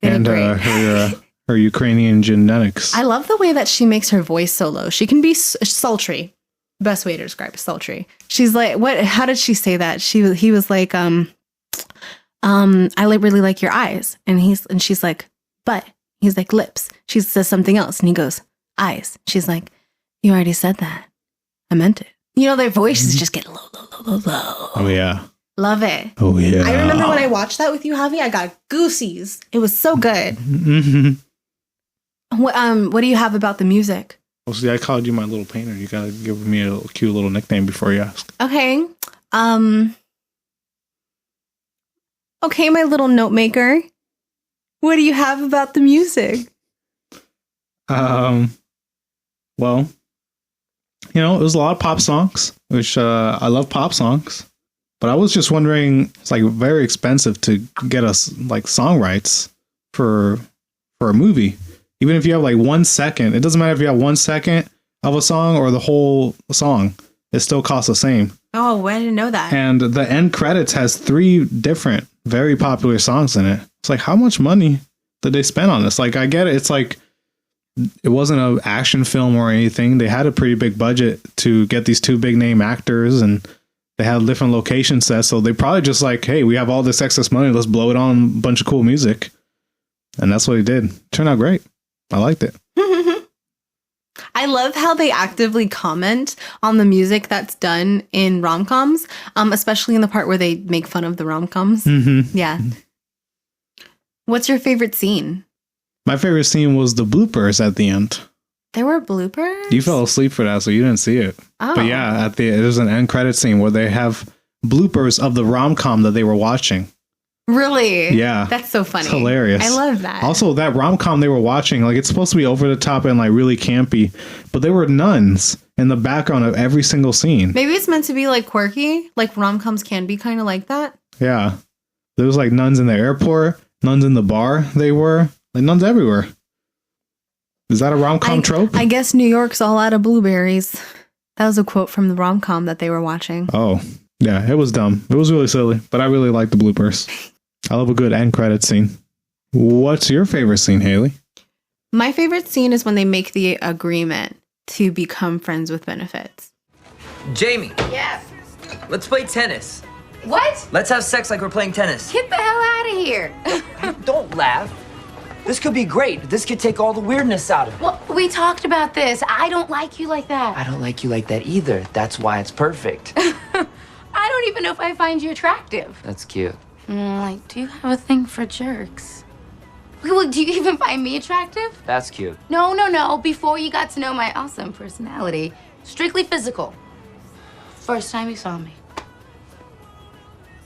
And her Ukrainian genetics. I love the way that she makes her voice so low. She can be sultry. Best way to describe it, sultry. She's like, what? How did she say that? He was like, I really like your eyes. And she's like, but he's like, lips. She says something else. And he goes, eyes. She's like, you already said that. I meant it. You know, their voices just get low. Oh, yeah. Love it. Oh, yeah. I remember when I watched that with you, Javi, I got goosies. It was so good. Mm-hmm. What do you have about the music? Well, see, I called you my little painter. You got to give me a cute little nickname before you ask. Okay. Okay, my little note maker. What do you have about the music? Well, you know, it was a lot of pop songs, which I love pop songs. But I was just wondering, it's like very expensive to get us like song rights for a movie. Even if you have like 1 second, it doesn't matter if you have 1 second of a song or the whole song, it still costs the same. Oh, I didn't know that. And the end credits has 3 different, very popular songs in it. It's like, how much money did they spend on this? Like, I get it. It's like, it wasn't an action film or anything. They had a pretty big budget to get these 2 big name actors, and they had different location sets. So they probably just like, hey, we have all this excess money. Let's blow it on a bunch of cool music. And that's what he did. Turned out great. I liked it. I love how they actively comment on the music that's done in rom-coms, especially in the part where they make fun of the rom-coms. Mm-hmm. Yeah. What's your favorite scene? My favorite scene was the bloopers at the end. There were bloopers? You fell asleep for that, so you didn't see it. Oh. But yeah, there's an end credit scene where they have bloopers of the rom-com that they were watching. Really? Yeah. That's so funny. It's hilarious. I love that. Also, that rom-com they were watching, like, it's supposed to be over the top and like really campy, but there were nuns in the background of every single scene. Maybe it's meant to be like quirky, like rom-coms can be kind of like that. Yeah. There was like nuns in the airport, nuns in the bar. They were like nuns everywhere. Is that a rom-com trope? I guess New York's all out of blueberries. That was a quote from the rom-com that they were watching. Oh, yeah. It was dumb. It was really silly, but I really like the bloopers. I love a good end credit scene. What's your favorite scene, Hailey? My favorite scene is when they make the agreement to become friends with benefits. Jamie. Yes. Let's play tennis. What? Let's have sex like we're playing tennis. Get the hell out of here. Don't laugh. This could be great. This could take all the weirdness out of it. Well, we talked about this. I don't like you like that. I don't like you like that either. That's why it's perfect. I don't even know if I find you attractive. That's cute. Like, do you have a thing for jerks? Well, do you even find me attractive? That's cute. No. Before you got to know my awesome personality, strictly physical. First time you saw me.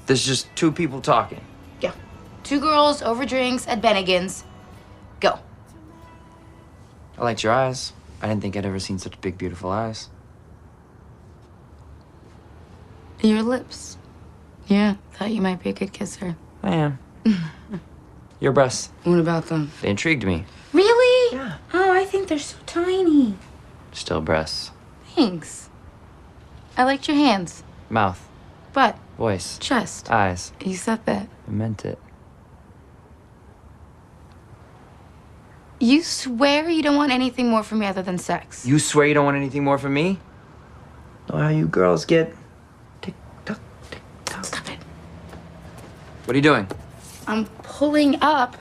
There's just two people talking. Yeah. 2 girls over drinks at Bennigan's. Go. I liked your eyes. I didn't think I'd ever seen such big, beautiful eyes. Your lips. Yeah, thought you might be a good kisser. I am. Your breasts. What about them? They intrigued me. Really? Yeah. Oh, I think they're so tiny. Still breasts. Thanks. I liked your hands, Mouth. butt, Voice. chest. Eyes. You said that. I meant it. You swear you don't want anything more from me other than sex? You swear you don't want anything more from me? Know how you girls get tick-tock, tick-tock. Stop it. What are you doing? I'm pulling up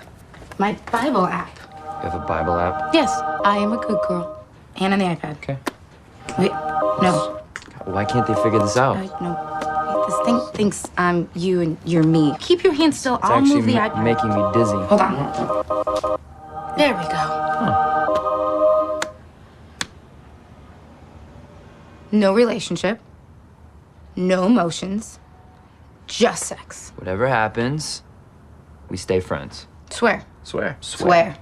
my Bible app. You have a Bible app? Yes, I am a good girl. And on the iPad. Okay. Wait, no. Why can't they figure this out? No. Wait, this thing thinks I'm you and you're me. Keep your hand still. It's I'll move actually the iPad. making me dizzy. Hold on. There we go. No relationship. No emotions. Just sex. Whatever happens, we stay friends. Swear. Swear. Swear.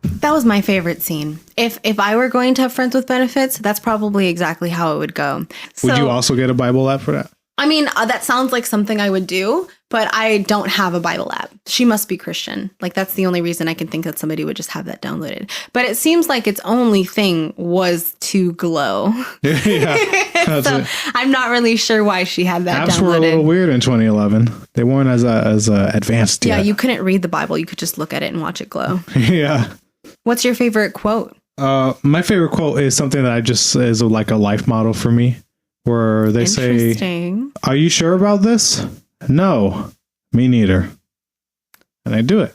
That was my favorite scene. If I were going to have friends with benefits, that's probably exactly how it would go. Would So, you also get a Bible app for that? I mean, that sounds like something I would do, but I don't have a Bible app. She must be Christian. Like, that's the only reason I can think that somebody would just have that downloaded. But it seems like its only thing was to glow. Yeah, that's So it. I'm not really sure why she had that Apps were a little downloaded. weird in 2011. They weren't as advanced Yeah, yet. you couldn't read the Bible. You could just look at it and watch it glow. Yeah. What's your favorite quote? My favorite quote is something that I just is like a life model for me, where they say, Interesting. "Are you sure about this?" "No, me neither." And I do it.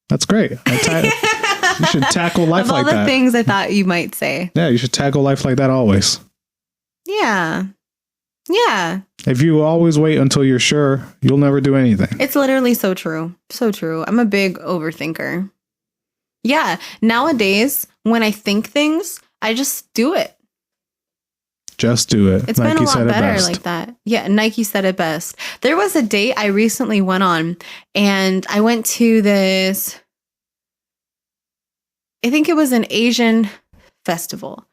That's great. You should tackle life Of all like the that. things I thought you might say. Yeah, you should tackle life like that always. Yeah. Yeah. If you always wait until you're sure, you'll never do anything. It's literally so true. So true. I'm a big overthinker. Yeah. Nowadays, when I think things, I just do it. Just do it. It's been a lot better like that. Yeah, Nike said it best. There was a date I recently went on, and I went to this, I think it was an Asian festival.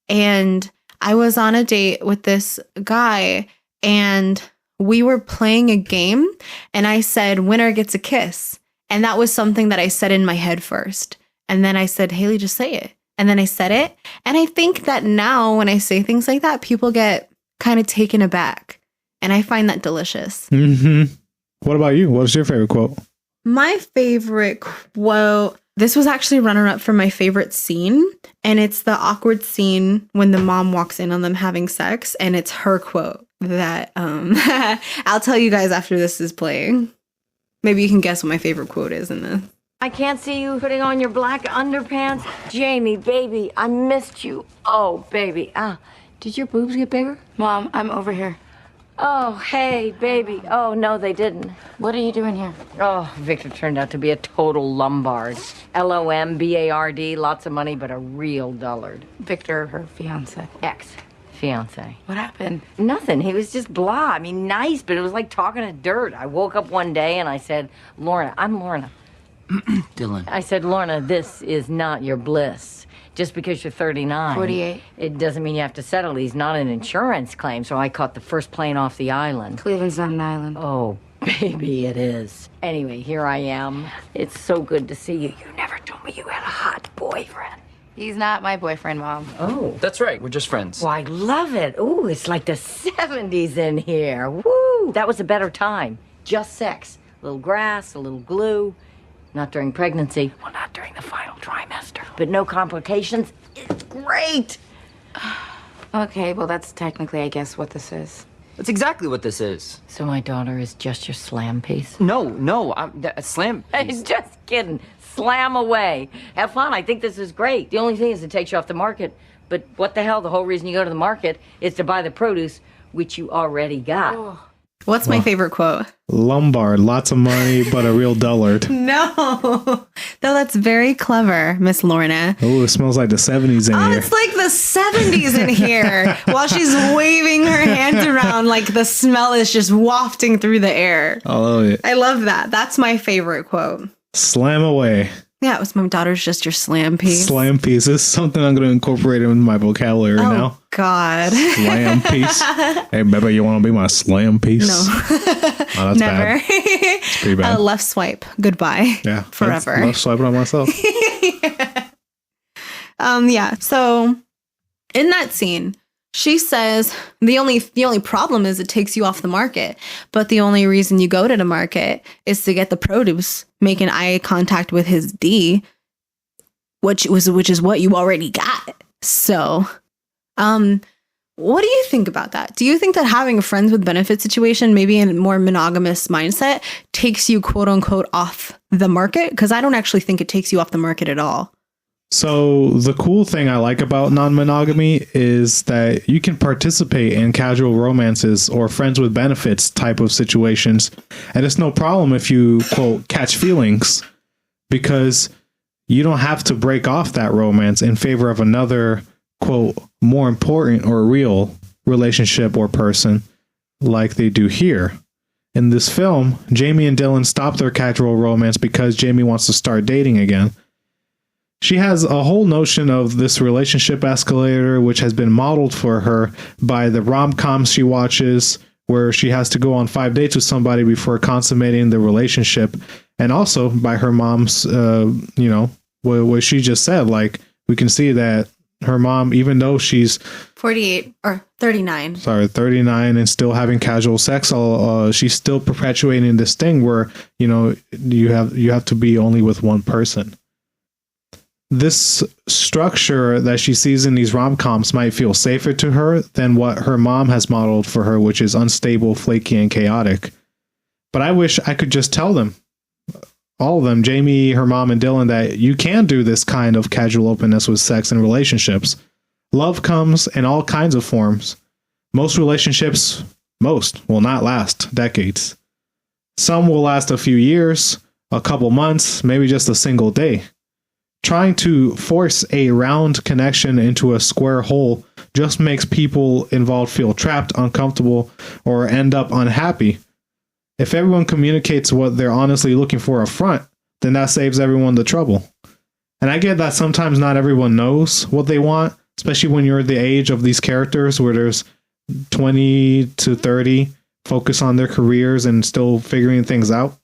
And I was on a date with this guy, and we were playing a game, and I said, winner gets a kiss. And that was something that I said in my head first. And then I said, Hailey, just say it. And then I said it. And I think that now when I say things like that, people get kind of taken aback. And I find that delicious. Mm-hmm. What about you? What's your favorite quote? My favorite quote, this was actually runner-up for my favorite scene. And it's the awkward scene when the mom walks in on them having sex. And it's her quote that I'll tell you guys after this is playing. Maybe you can guess what my favorite quote is in this. I can't see you putting on your black underpants. Jamie, baby, I missed you. Oh, baby. Did your boobs get bigger? Mom, I'm over here. Oh, hey, baby. Oh, no, they didn't. What are you doing here? Oh, Victor turned out to be a total Lombard. Lombard, lots of money, but a real dullard. Victor, her fiance. Ex-fiance. What happened? Nothing. He was just blah. I mean, nice, but it was like talking to dirt. I woke up one day and I said, Lorna, I'm Lorna. Dylan. I said, Lorna, this is not your bliss. Just because you're 39. 48. It doesn't mean you have to settle. He's not an insurance claim, so I caught the first plane off the island. Cleveland's not an island. Oh, baby, it is. Anyway, here I am. It's so good to see you. You never told me you had a hot boyfriend. He's not my boyfriend, Mom. Oh. That's right. We're just friends. Well, I love it. Ooh, it's like the 70s in here. Woo! That was a better time. Just sex. A little grass, a little glue. Not during pregnancy. Well, not during the final trimester. but no complications. It's great. Okay, well, that's technically, I guess, what this is. That's exactly what this is. So my daughter is just your slam piece? No, slam. Just kidding. Slam away. Have fun. I think this is great. The only thing is it takes you off the market. But what the hell? The whole reason you go to the market is to buy the produce, which you already got. Oh. What's my favorite quote? Lombard, lots of money, but a real dullard. No, that's very clever, Miss Lorna. Oh, it smells like the 70s in here. It's like the 70s in here. While she's waving her hands around, like the smell is just wafting through the air. I love it. I love that. That's my favorite quote. Slam away. Yeah, it was my daughter's just your slam piece. Slam piece. This is something I'm going to incorporate into my vocabulary now. God. Slam piece. Hey, baby, you want to be my slam piece? No. Oh, that's Never. bad. It's pretty bad. Left swipe. Goodbye. Yeah. Forever. Left swiping on myself. Yeah. So in that scene, she says the only problem is it takes you off the market. But the only reason you go to the market is to get the produce, making eye contact with his D, which is what you already got. So, what do you think about that? Do you think that having a friends with benefit situation, maybe in a more monogamous mindset, takes you quote unquote off the market? Because I don't actually think it takes you off the market at all. So the cool thing I like about non-monogamy is that you can participate in casual romances or friends with benefits type of situations. And it's no problem if you, quote, catch feelings, because you don't have to break off that romance in favor of another, quote, more important or real relationship or person like they do here. In this film, Jamie and Dylan stop their casual romance because Jamie wants to start dating again. She has a whole notion of this relationship escalator, which has been modeled for her by the rom-coms she watches, where she has to go on 5 dates with somebody before consummating the relationship. And also by her mom's, what she just said. Like, we can see that her mom, even though she's 48 or 39. 39 and still having casual sex, she's still perpetuating this thing where, you have to be only with one person. This structure that she sees in these rom-coms might feel safer to her than what her mom has modeled for her, which is unstable, flaky, and chaotic. But I wish I could just tell them, all of them, Jamie, her mom, and Dylan, that you can do this kind of casual openness with sex and relationships. Love comes in all kinds of forms. Most relationships will not last decades. Some will last a few years, a couple months, maybe just a single day. Trying to force a round connection into a square hole just makes people involved feel trapped, uncomfortable, or end up unhappy. If everyone communicates what they're honestly looking for up front, then that saves everyone the trouble. And I get that sometimes not everyone knows what they want, especially when you're the age of these characters where there's 20 to 30 focus on their careers and still figuring things out.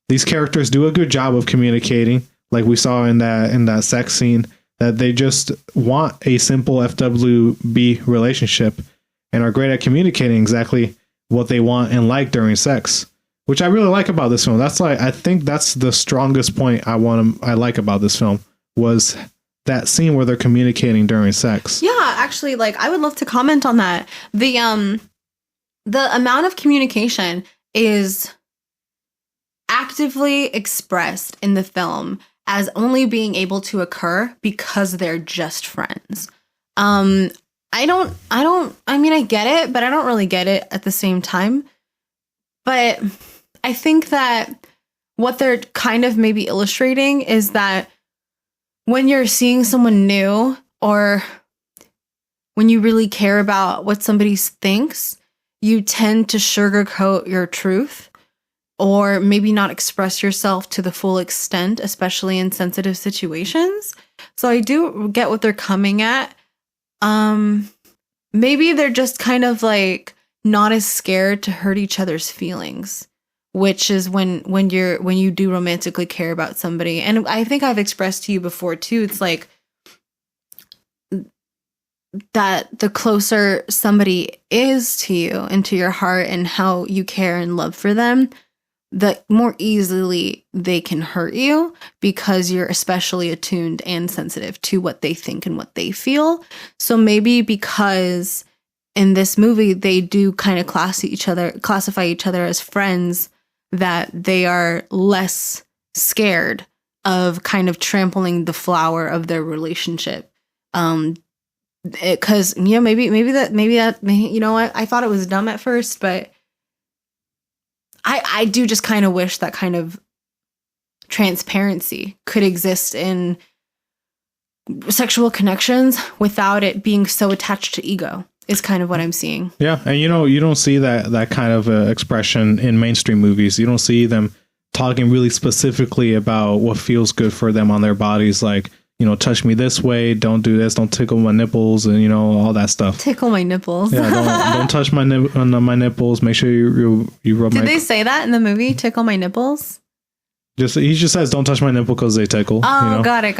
These characters do a good job of communicating, like we saw in that sex scene, that they just want a simple FWB relationship and are great at communicating exactly what they want and like during sex, which I really like about this film. I think that's the strongest point I like about this film, was that scene where they're communicating during sex. Yeah, actually, I would love to comment on that. The amount of communication is actively expressed in the film as only being able to occur because they're just friends. I get it, but I don't really get it at the same time. But I think that what they're kind of maybe illustrating is that when you're seeing someone new, or when you really care about what somebody thinks, you tend to sugarcoat your truth, or maybe not express yourself to the full extent, especially in sensitive situations. So I do get what they're coming at. Maybe they're just kind of not as scared to hurt each other's feelings, which is when you do romantically care about somebody. And I think I've expressed to you before too, it's that the closer somebody is to you and to your heart and how you care and love for them, the more easily they can hurt you because you're especially attuned and sensitive to what they think and what they feel. So maybe because in this movie they do kind of classify each other as friends, that they are less scared of kind of trampling the flower of their relationship. Because maybe you know what, I thought it was dumb at first, but I do just kind of wish that kind of transparency could exist in sexual connections without it being so attached to ego, is kind of what I'm seeing. Yeah. And you don't see that kind of expression in mainstream movies. You don't see them talking really specifically about what feels good for them on their bodies. Like, touch me this way, don't do this, don't tickle my nipples, and all that stuff. Tickle my nipples. Yeah, don't touch my nipples. Make sure you rub. Did they say that in the movie? Tickle my nipples. He just says, "Don't touch my nipple because they tickle." Oh, got it.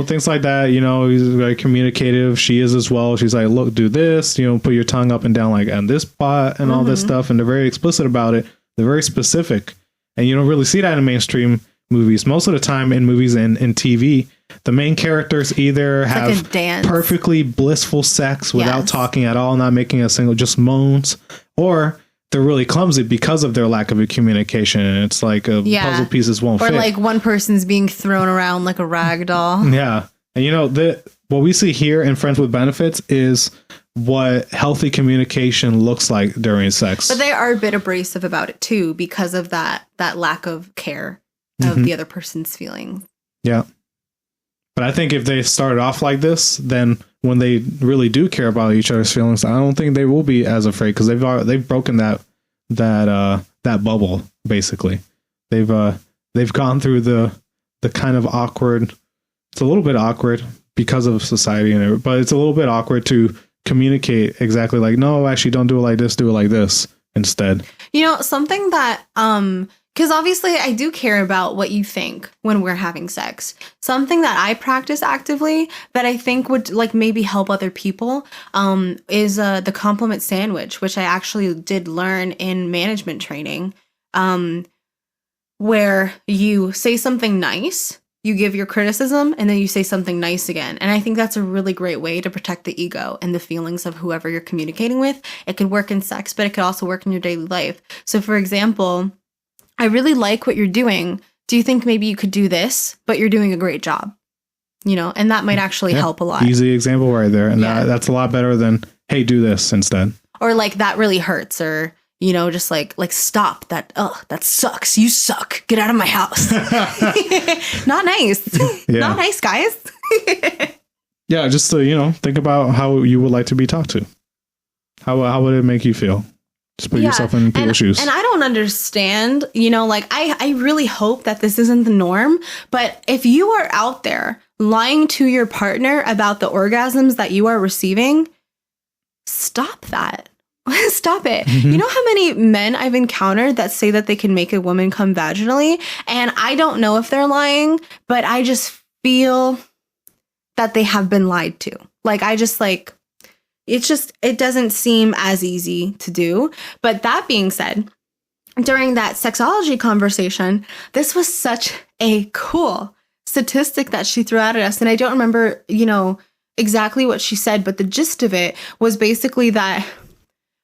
Things like that. He's very communicative. She is as well. She's like, "Look, do this. Put your tongue up and down like on this spot and all this stuff." And they're very explicit about it. They're very specific, and you don't really see that in mainstream movies. Most of the time in movies and in TV, the main characters either have perfectly blissful sex without talking at all, not making a single, just moans, or they're really clumsy because of their lack of communication. And it's like puzzle pieces won't fit. Or like one person's being thrown around like a rag doll. Yeah. And what we see here in Friends with Benefits is what healthy communication looks like during sex. But they are a bit abrasive about it too, because of that lack of care of the other person's feelings. Yeah. But I think if they started off like this, then when they really do care about each other's feelings, I don't think they will be as afraid, because they've broken that bubble. Basically, they've gone through the kind of awkward. It's a little bit awkward because of society and everything, but it's a little bit awkward to communicate exactly like, no, actually, don't do it like this. Do it like this instead. Something that because obviously I do care about what you think when we're having sex. Something that I practice actively that I think would like maybe help other people is the compliment sandwich, which I actually did learn in management training, where you say something nice, you give your criticism, and then you say something nice again. And I think that's a really great way to protect the ego and the feelings of whoever you're communicating with. It could work in sex, but it could also work in your daily life. So for example, I really like what you're doing. Do you think maybe you could do this, but you're doing a great job? And that might actually help a lot. Easy example right there. And that's a lot better than, hey, do this instead. Or like, that really hurts. Or, just like stop that. Oh, that sucks. You suck. Get out of my house. Not nice. Not nice, guys. Yeah. Just to, think about how you would like to be talked to. How would it make you feel? Just put yourself in people's shoes. And I don't understand, I really hope that this isn't the norm. But if you are out there lying to your partner about the orgasms that you are receiving, stop that. Stop it. You know how many men I've encountered that say that they can make a woman come vaginally? And I don't know if they're lying, but I just feel that they have been lied to. It doesn't seem as easy to do. But that being said, during that sexology conversation, this was such a cool statistic that she threw out at us. And I don't remember, exactly what she said, but the gist of it was basically that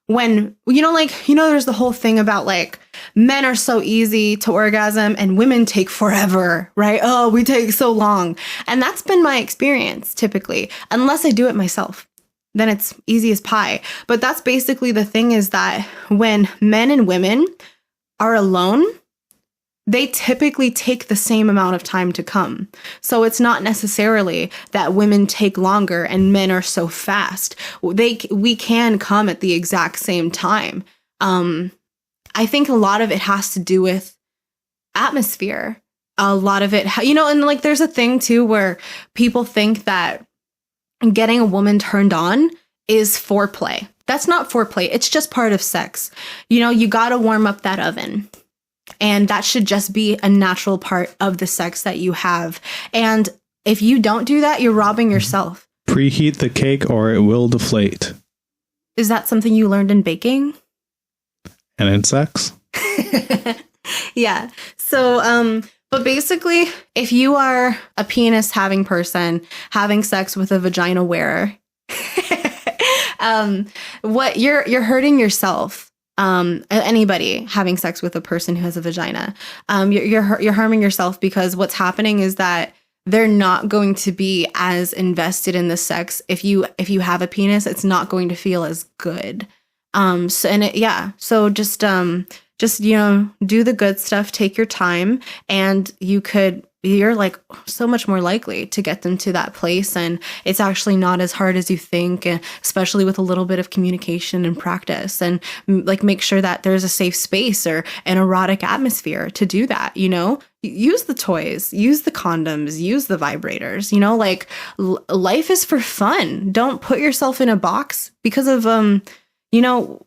when, there's the whole thing about like men are so easy to orgasm and women take forever, right? Oh, we take so long. And that's been my experience typically, unless I do it myself. Then it's easy as pie. But that's basically the thing, is that when men and women are alone, they typically take the same amount of time to come. So it's not necessarily that women take longer and men are so fast. We can come at the exact same time. I think a lot of it has to do with atmosphere. A lot of it, and like there's a thing too where people think that getting a woman turned on is foreplay. That's not foreplay. It's just part of sex. You got to warm up that oven. And that should just be a natural part of the sex that you have. And if you don't do that, you're robbing yourself. Preheat the cake or it will deflate. Is that something you learned in baking? And in sex? Yeah. So, but basically, if you are a penis having person having sex with a vagina wearer, what you're hurting yourself. Anybody having sex with a person who has a vagina, you're harming yourself, because what's happening is that they're not going to be as invested in the sex. If you have a penis, it's not going to feel as good. So just do the good stuff, take your time, and you're like so much more likely to get them to that place. And it's actually not as hard as you think, and especially with a little bit of communication and practice, and like make sure that there's a safe space or an erotic atmosphere to do that. Use the toys, use the condoms, use the vibrators, life is for fun. Don't put yourself in a box because of,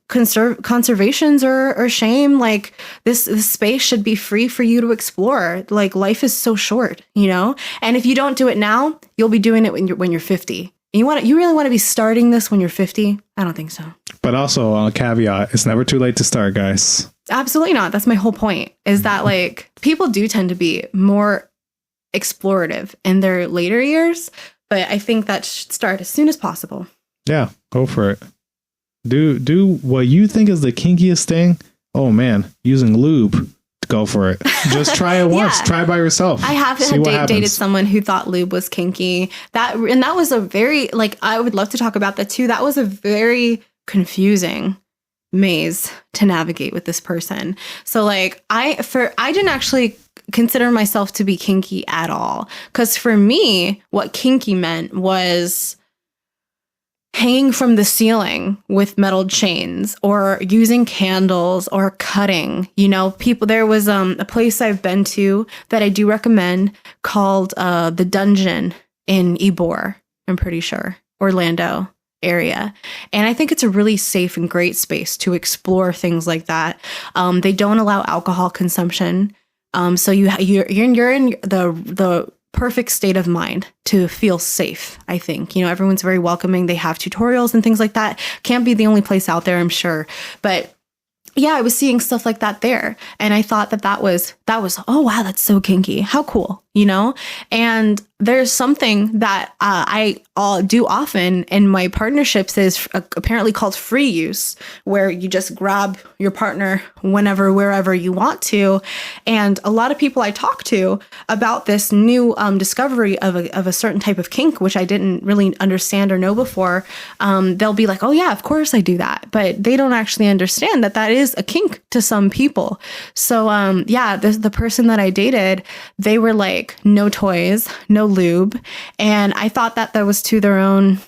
conservations or shame. Like this space should be free for you to explore. Like life is so short, and if you don't do it now, you'll be doing it when you're 50. You really want to be starting this when you're 50? I don't think so. But also a caveat, it's never too late to start, guys. Absolutely not. That's my whole point, is that like people do tend to be more explorative in their later years, but I think that should start as soon as possible. Yeah, go for it. Do what you think is the kinkiest thing. Oh man, using lube. Go for it. Just try it once. Yeah. Try it by yourself. I have dated someone who thought lube was kinky. That was a very, I would love to talk about that too. That was a very confusing maze to navigate with this person. So I didn't actually consider myself to be kinky at all, because for me, what kinky meant was hanging from the ceiling with metal chains, or using candles, or cutting. There was a place I've been to that I do recommend called the Dungeon in Ybor, I'm pretty sure, Orlando area. And I think it's a really safe and great space to explore things like that. They don't allow alcohol consumption. So you're in the perfect state of mind to feel safe, I think. Everyone's very welcoming. They have tutorials and things like that. Can't be the only place out there, I'm sure. But yeah, I was seeing stuff like that there. And I thought that was, oh, wow, that's so kinky. How cool, And there's something that I do often in my partnerships is apparently called free use, where you just grab your partner whenever, wherever you want to. And a lot of people I talk to about this new discovery of a certain type of kink, which I didn't really understand or know before, they'll be like, oh yeah, of course I do that. But they don't actually understand that is a kink to some people. So the person that I dated, they were like, no toys, no lube. And I thought that was to their own,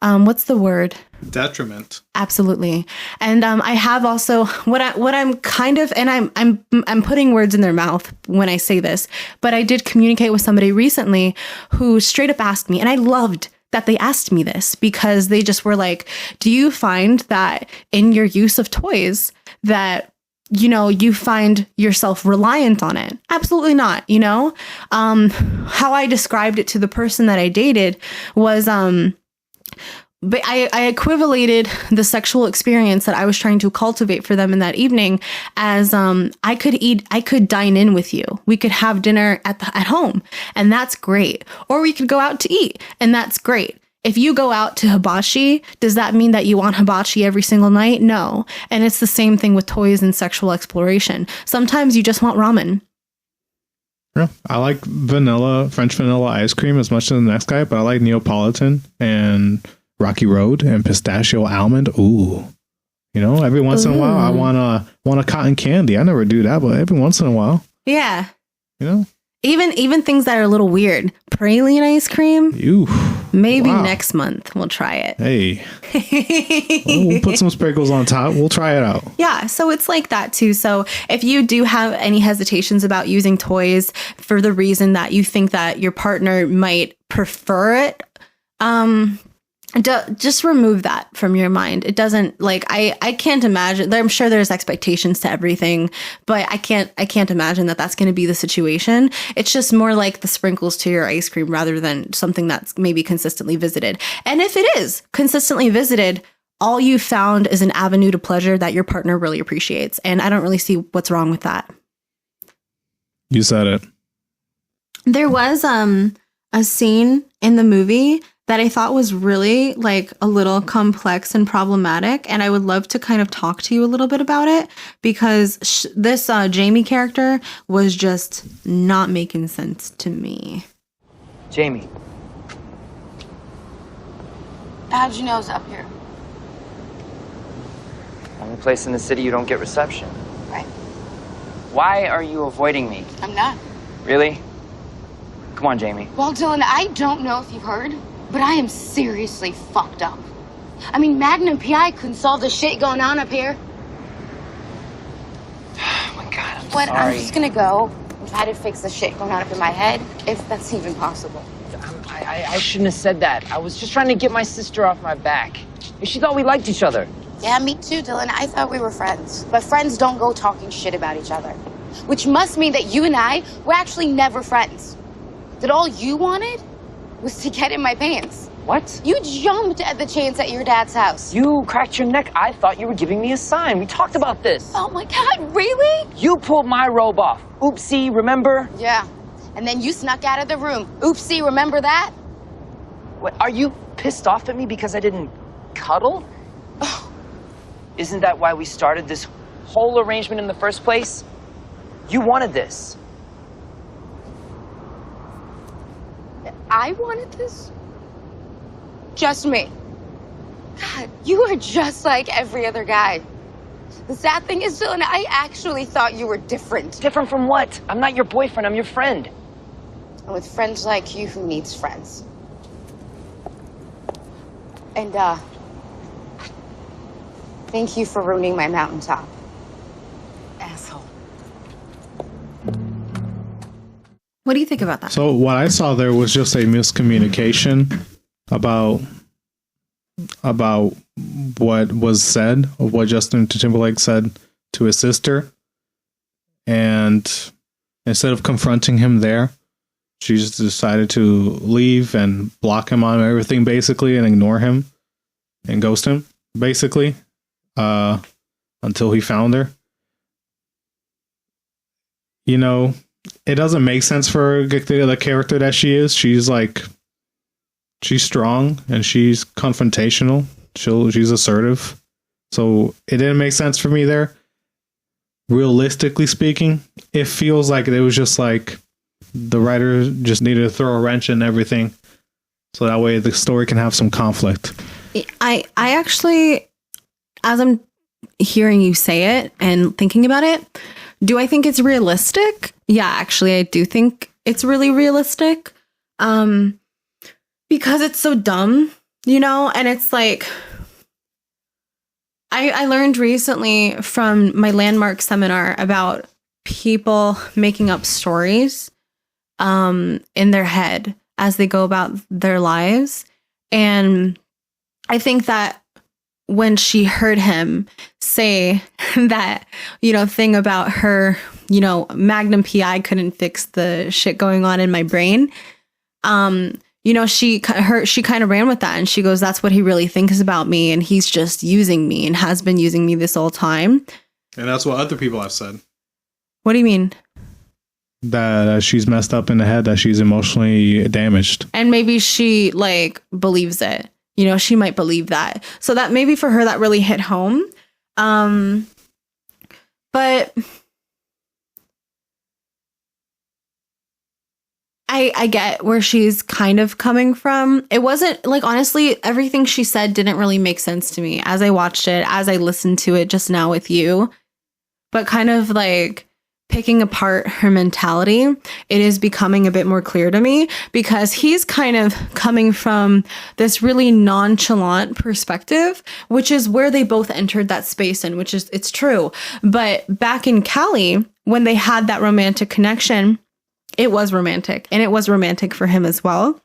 what's the word? Detriment. Absolutely. And I have also what I'm kind of, and I'm putting words in their mouth when I say this, but I did communicate with somebody recently who straight up asked me, and I loved that they asked me this, because they just were like, do you find that in your use of toys that you find yourself reliant on it? Absolutely not. How I described it to the person that I dated was, but I equivalated the sexual experience that I was trying to cultivate for them in that evening as, I could dine in with you. We could have dinner at home, and that's great. Or we could go out to eat, and that's great. If you go out to hibachi, does that mean that you want hibachi every single night? No. And it's the same thing with toys and sexual exploration. Sometimes you just want ramen. Yeah, I like French vanilla ice cream as much as the next guy, but I like Neapolitan and Rocky Road and pistachio almond. Ooh. Every once in a while I want a cotton candy. I never do that, but every once in a while. Yeah. Even things that are a little weird. Praline ice cream. Ew. Maybe next month we'll try it. Hey. We'll put some sprinkles on top. We'll try it out. Yeah, so it's like that too. So if you do have any hesitations about using toys for the reason that you think that your partner might prefer it, just remove that from your mind. It doesn't, I can't imagine. I'm sure there's expectations to everything, but I can't imagine that that's going to be the situation. It's just more like the sprinkles to your ice cream rather than something that's maybe consistently visited. And if it is consistently visited, all you found is an avenue to pleasure that your partner really appreciates. And I don't really see what's wrong with that. You said it. There was a scene in the movie that I thought was really like a little complex and problematic. And I would love to kind of talk to you a little bit about it, because this Jamie character was just not making sense to me. Jamie. How'd you know I was up here? Only place in the city you don't get reception. Right. Why are you avoiding me? I'm not. Really? Come on, Jamie. Well, Dylan, I don't know if you've heard, but I am seriously fucked up. I mean, Magnum PI couldn't solve the shit going on up here. Oh my God, I'm But sorry. I'm just gonna go and try to fix the shit going on up in my head, if that's even possible. I shouldn't have said that. I was just trying to get my sister off my back. She thought we liked each other. Yeah, me too, Dylan. I thought we were friends. But friends don't go talking shit about each other. Which must mean that you and I were actually never friends. That all you wanted was to get in my pants. What? You jumped at the chance at your dad's house. You cracked your neck. I thought you were giving me a sign. We talked about this. Oh my God, really? You pulled my robe off. Oopsie, remember? Yeah. And then you snuck out of the room. Oopsie, remember that? What, are you pissed off at me because I didn't cuddle? Isn't that why we started this whole arrangement in the first place? You wanted this. I wanted this? Just me. God, you are just like every other guy. The sad thing is, Dylan, I actually thought you were different. Different from what? I'm not your boyfriend, I'm your friend. And with friends like you, who needs friends? And, thank you for ruining my mountaintop. Asshole. What do you think about that? So what I saw there was just a miscommunication about what was said, or what Justin Timberlake said to his sister. And instead of confronting him there, she just decided to leave and block him on everything, basically, and ignore him and ghost him, basically, until he found her. You know, it doesn't make sense for the character that she is. She's strong and she's confrontational. She's assertive. So it didn't make sense for me there. Realistically speaking, it feels like it was just like the writer just needed to throw a wrench in everything, so that way the story can have some conflict. I actually, as I'm hearing you say it and thinking about it, do I think it's realistic? Yeah, actually, I do think it's really realistic. Because it's so dumb, you know? And it's like, I learned recently from my landmark seminar about people making up stories in their head as they go about their lives. And I think that when she heard him say that, you know, thing about her, you know, Magnum PI couldn't fix the shit going on in my brain, you know, she kind of ran with that, and she goes, that's what he really thinks about me, and he's just using me and has been using me this whole time. And that's what other people have said. What do you mean? That she's messed up in the head, that she's emotionally damaged. And maybe she like believes it. You know, she might believe that. So that maybe for her that really hit home. But I get where she's kind of coming from. It wasn't like, honestly, everything she said didn't really make sense to me as I watched it, as I listened to it just now with you. But kind of like picking apart her mentality, it is becoming a bit more clear to me, because he's kind of coming from this really nonchalant perspective, which is where they both entered that space in, which is, it's true. But back in Cali, when they had that romantic connection, it was romantic, and it was romantic for him as well.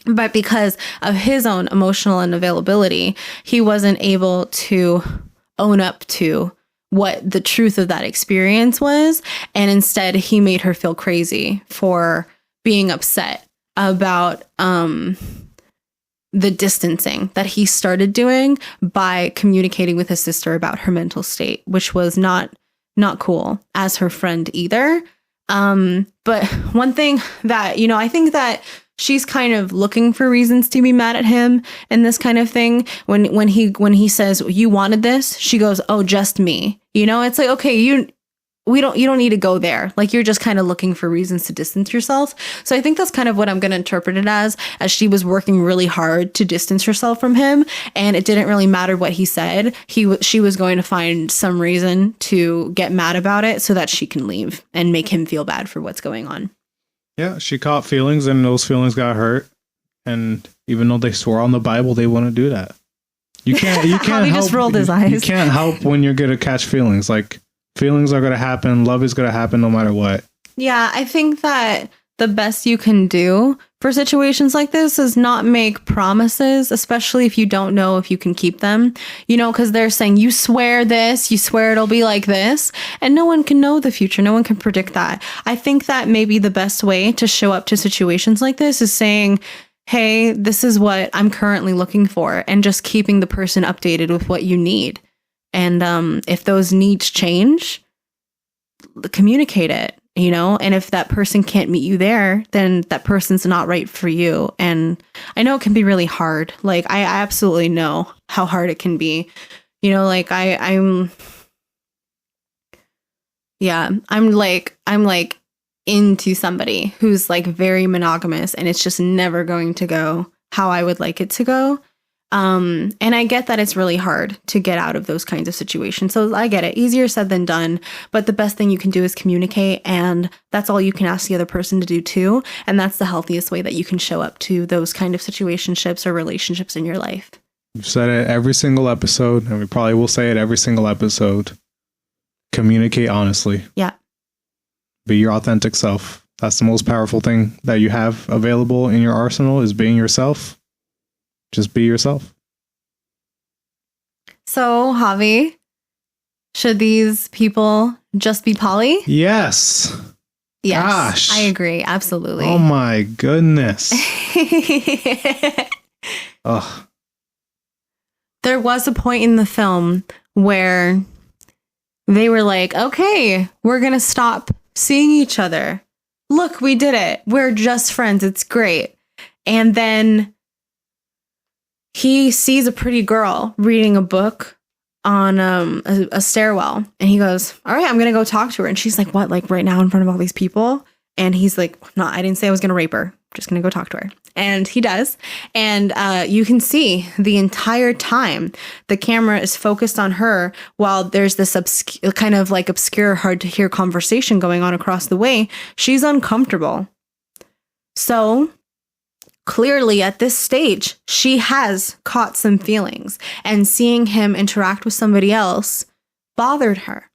But because of his own emotional unavailability, he wasn't able to own up to what the truth of that experience was. And instead, he made her feel crazy for being upset about the distancing that he started doing by communicating with his sister about her mental state, which was not cool as her friend either. But one thing that, you know, I think that she's kind of looking for reasons to be mad at him and this kind of thing. When he says, you wanted this, she goes, oh, just me. You know, it's like, okay, you don't need to go there. Like, you're just kind of looking for reasons to distance yourself. So I think that's kind of what I'm going to interpret it as she was working really hard to distance herself from him. And it didn't really matter what he said. She was going to find some reason to get mad about it so that she can leave and make him feel bad for what's going on. Yeah, she caught feelings and those feelings got hurt. And even though they swore on the Bible, they wouldn't do that. You can't help. Just rolled his eyes. You can't help when you're going to catch feelings. Like, feelings are going to happen. Love is going to happen no matter what. Yeah, I think that the best you can do for situations like this is not make promises, especially if you don't know if you can keep them. You know, because they're saying, you swear this, you swear it'll be like this, and no one can know the future. No one can predict that. I think that maybe the best way to show up to situations like this is saying, hey, this is what I'm currently looking for, and just keeping the person updated with what you need. And if those needs change, communicate it, you know, and if that person can't meet you there, then that person's not right for you. And I know it can be really hard. Like, I absolutely know how hard it can be. You know, like I'm like into somebody who's like very monogamous, and it's just never going to go how I would like it to go. And I get that it's really hard to get out of those kinds of situations. So I get it. Easier said than done. But the best thing you can do is communicate. And that's all you can ask the other person to do too. And that's the healthiest way that you can show up to those kind of situationships or relationships in your life. You've said it every single episode, and we probably will say it every single episode. Communicate honestly. Yeah. Be your authentic self. That's the most powerful thing that you have available in your arsenal, is being yourself. Just be yourself. So, Javi, should these people just be poly? Yes. Yes. Gosh. I agree. Absolutely. Oh my goodness. Ugh. There was a point in the film where they were like, okay, we're going to stop seeing each other. Look, we did it. We're just friends. It's great. And then he sees a pretty girl reading a book on a stairwell, and he goes, all right, I'm going to go talk to her. And she's like, what, like right now in front of all these people? And he's like, no, I didn't say I was going to rape her. I'm just going to go talk to her. And he does. And you can see the entire time the camera is focused on her while there's this kind of like obscure, hard to hear conversation going on across the way. She's uncomfortable. So clearly at this stage, she has caught some feelings, and seeing him interact with somebody else bothered her.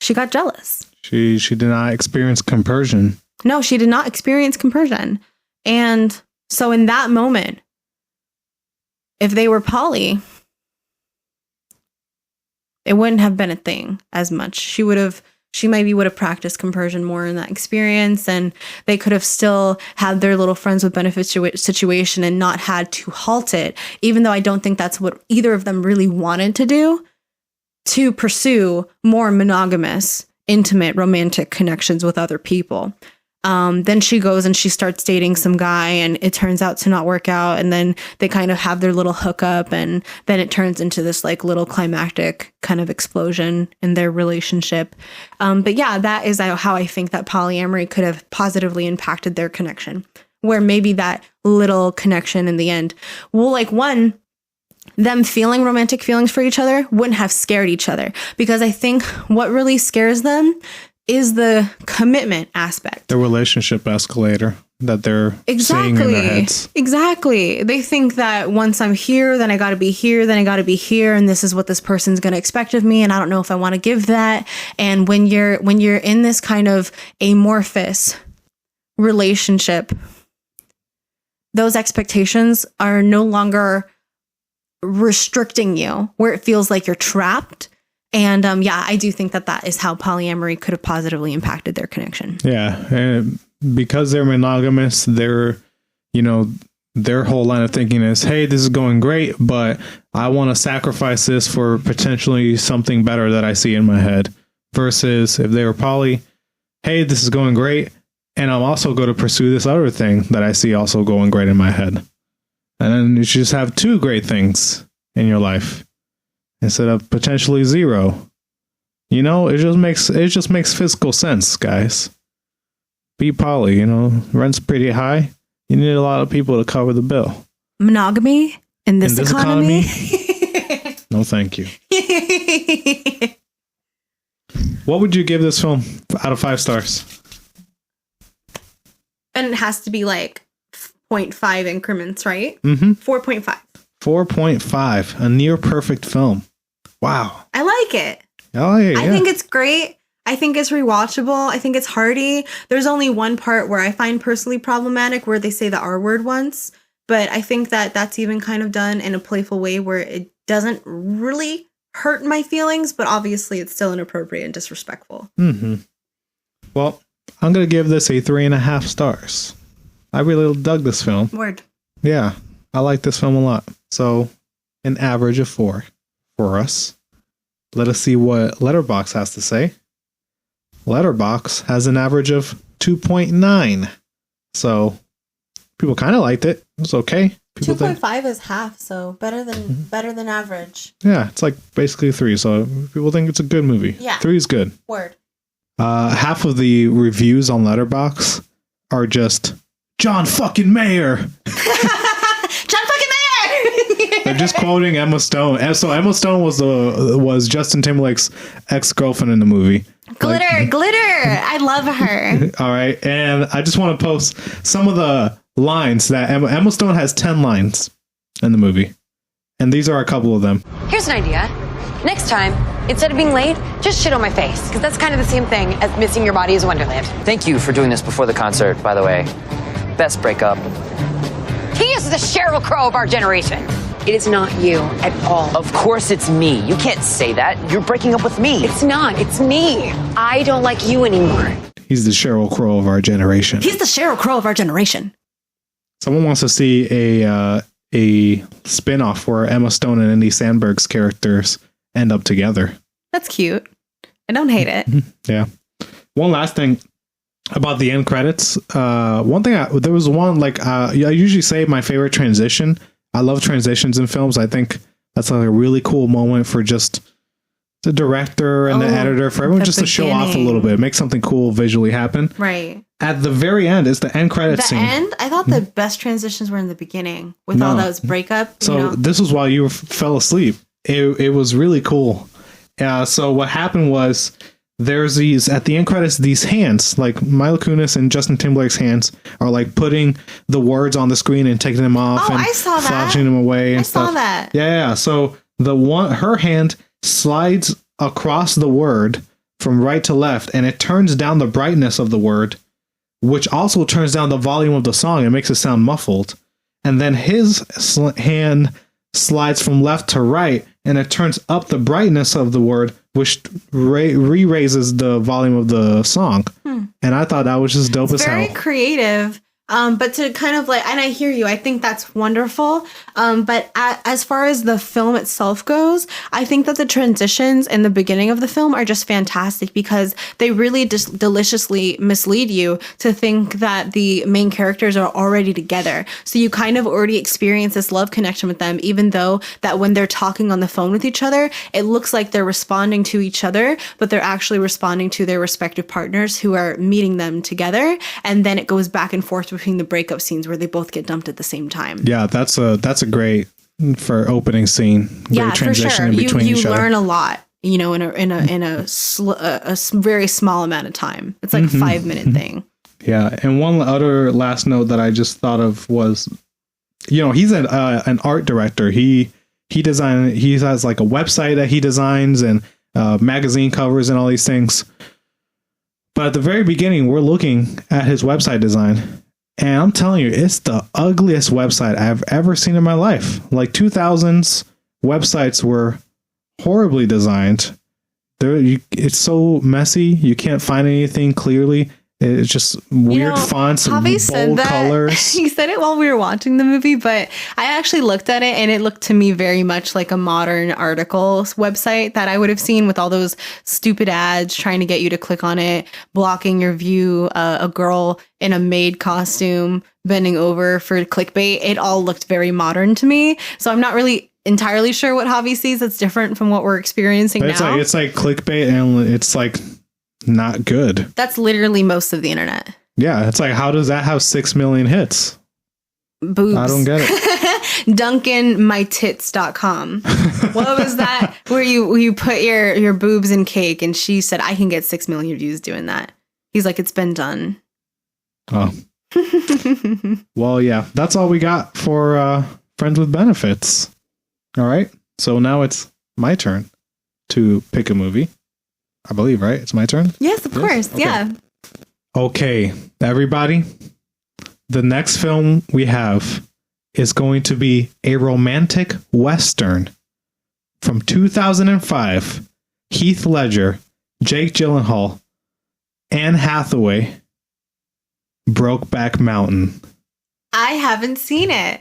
She got jealous. She did not experience compersion. No, she did not experience compersion. And so in that moment, if they were poly, it wouldn't have been a thing as much. She maybe would have practiced compersion more in that experience, and they could have still had their little friends with benefits situation and not had to halt it, even though I don't think that's what either of them really wanted to do, to pursue more monogamous, intimate, romantic connections with other people. Then she goes and she starts dating some guy, and it turns out to not work out. And then they kind of have their little hookup, and then it turns into this like little climactic kind of explosion in their relationship. But yeah, that is how I think that polyamory could have positively impacted their connection, where maybe that little connection in the end, well, like one, them feeling romantic feelings for each other wouldn't have scared each other, because I think what really scares them is the commitment aspect. The relationship escalator that they're seeing in their heads. Exactly. They think that once I'm here, then I got to be here, then I got to be here, and this is what this person's going to expect of me, and I don't know if I want to give that. And when you're in this kind of amorphous relationship, those expectations are no longer restricting you, where it feels like you're trapped. And yeah, I do think that is how polyamory could have positively impacted their connection. Yeah. And because they're monogamous, they're, their whole line of thinking is, hey, this is going great, but I want to sacrifice this for potentially something better that I see in my head. Versus if they were poly, hey, this is going great, and I'm also going to pursue this other thing that I see also going great in my head. And then you should just have two great things in your life instead of potentially zero. You know, it just makes physical sense, guys. Be poly, you know, rent's pretty high. You need a lot of people to cover the bill. Monogamy in this economy? No, thank you. What would you give this film out of 5 stars? And it has to be like 0.5 increments, right? 4.5. 4.5. A near perfect film. Wow. I like it. Oh, yeah. I think it's great. I think it's rewatchable. I think it's hearty. There's only one part where I find personally problematic where they say the R word once. But I think that that's even kind of done in a playful way where it doesn't really hurt my feelings, but obviously it's still inappropriate and disrespectful. Well, I'm going to give this a 3.5 stars. I really dug this film. Word. Yeah, I like this film a lot. So, an average of 4 for us. Let us see what Letterboxd has to say. Letterboxd has an average of 2.9. So, people kind of liked it. It was okay. 2.5 is half, so better than average. Yeah, it's like basically 3. So, people think it's a good movie. Yeah. 3 is good. Word. Half of the reviews on Letterboxd are just John fucking Mayer. John fucking Mayer. They're just quoting Emma Stone. So Emma Stone was Justin Timberlake's ex-girlfriend in the movie. Glitter. I love her. All right, and I just want to post some of the lines that Emma Stone has 10 lines in the movie, and these are a couple of them. Here's an idea. Next time, instead of being late, just shit on my face, because that's kind of the same thing as missing your body is a wonderland. Thank you for doing this before the concert, by the way. Best breakup. He is the Sheryl Crow of our generation. It is not you at all. Of course it's me. You can't say that. You're breaking up with me. It's not. It's me. I don't like you anymore. He's the Sheryl Crow of our generation. He's the Sheryl Crow of our generation. Someone wants to see a spin-off where Emma Stone and Andy Samberg's characters end up together. That's cute. I don't hate it. Yeah. One last thing about the end credits. One thing, there was one, like, I usually say my favorite transition. I love transitions in films. I think that's like a really cool moment for just the director and the editor, for everyone just to show off a little bit, make something cool visually happen. Right. At the very end is the end credits scene. The end? I thought the best transitions were in the beginning with all those breakup. So this was while you fell asleep. It was really cool. So what happened was there's these, at the end credits, these hands, like Mila Kunis and Justin Timberlake's hands are like putting the words on the screen and taking them off and I saw that. flashing them away and I stuff. saw that. Yeah. So her hand slides across the word from right to left, and it turns down the brightness of the word, which also turns down the volume of the song and makes it sound muffled. And then his hand slides from left to right, and it turns up the brightness of the word, which re-raises the volume of the song. And I thought that was just dope as hell. Very creative. But to kind of like, and I hear you, I think that's wonderful. But as far as the film itself goes, I think that the transitions in the beginning of the film are just fantastic because they really just deliciously mislead you to think that the main characters are already together. So you kind of already experience this love connection with them, even though that when they're talking on the phone with each other, it looks like they're responding to each other, but they're actually responding to their respective partners who are meeting them together. And then it goes back and forth between the breakup scenes where they both get dumped at the same time. Yeah, that's a great for opening scene. Great transition for sure. in between you each other. learn a lot, you know, in a very small amount of time. It's like a 5-minute thing. Yeah, and one other last note that I just thought of was, you know, he's an art director. He has like a website that he designs and magazine covers and all these things. But at the very beginning, we're looking at his website design, and I'm telling you, it's the ugliest website I've ever seen in my life. Like 2000s websites were horribly designed. It's so messy. You can't find anything clearly. It's just weird fonts and Javi said bold that. colors. He said it while we were watching the movie, but I actually looked at it and it looked to me very much like a modern articles website that I would have seen with all those stupid ads trying to get you to click on it, blocking your view, a girl in a maid costume bending over for clickbait. It all looked very modern to me. So I'm not really entirely sure what Javi sees that's different from what we're experiencing But now. it's like clickbait and it's like not good. That's literally most of the internet. Yeah, it's like, how does that have 6 million hits? Boobs. I don't get it. DuncanMyTits.com. What was that? Where you put your boobs in cake, and she said, I can get 6 million views doing that. He's like, it's been done. Oh. Well, yeah, that's all we got for Friends with Benefits. All right. So now it's my turn to pick a movie. I believe, right? It's my turn? Yes, of course. Okay. Yeah. Okay, everybody. The next film we have is going to be a romantic Western from 2005. Heath Ledger, Jake Gyllenhaal, Anne Hathaway, Brokeback Mountain. I haven't seen it.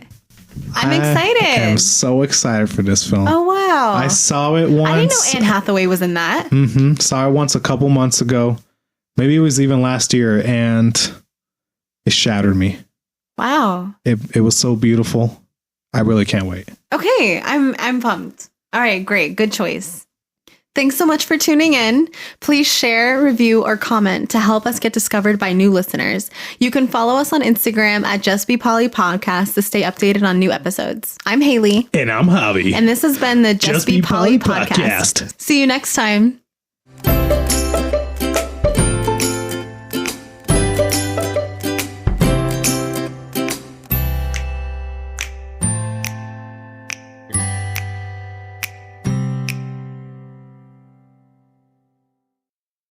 I'm excited. I'm so excited for this film. Oh, wow. I saw it once. I didn't know Anne Hathaway was in that. Saw it once a couple months ago. Maybe it was even last year, and it shattered me. Wow. It was so beautiful. I really can't wait. Okay, I'm pumped. All right, great. Good choice. Thanks so much for tuning in. Please share, review, or comment to help us get discovered by new listeners. You can follow us on Instagram at Just Be Polly Podcast to stay updated on new episodes. I'm Hailey. And I'm Javi. And this has been the Just Be Polly Podcast. See you next time.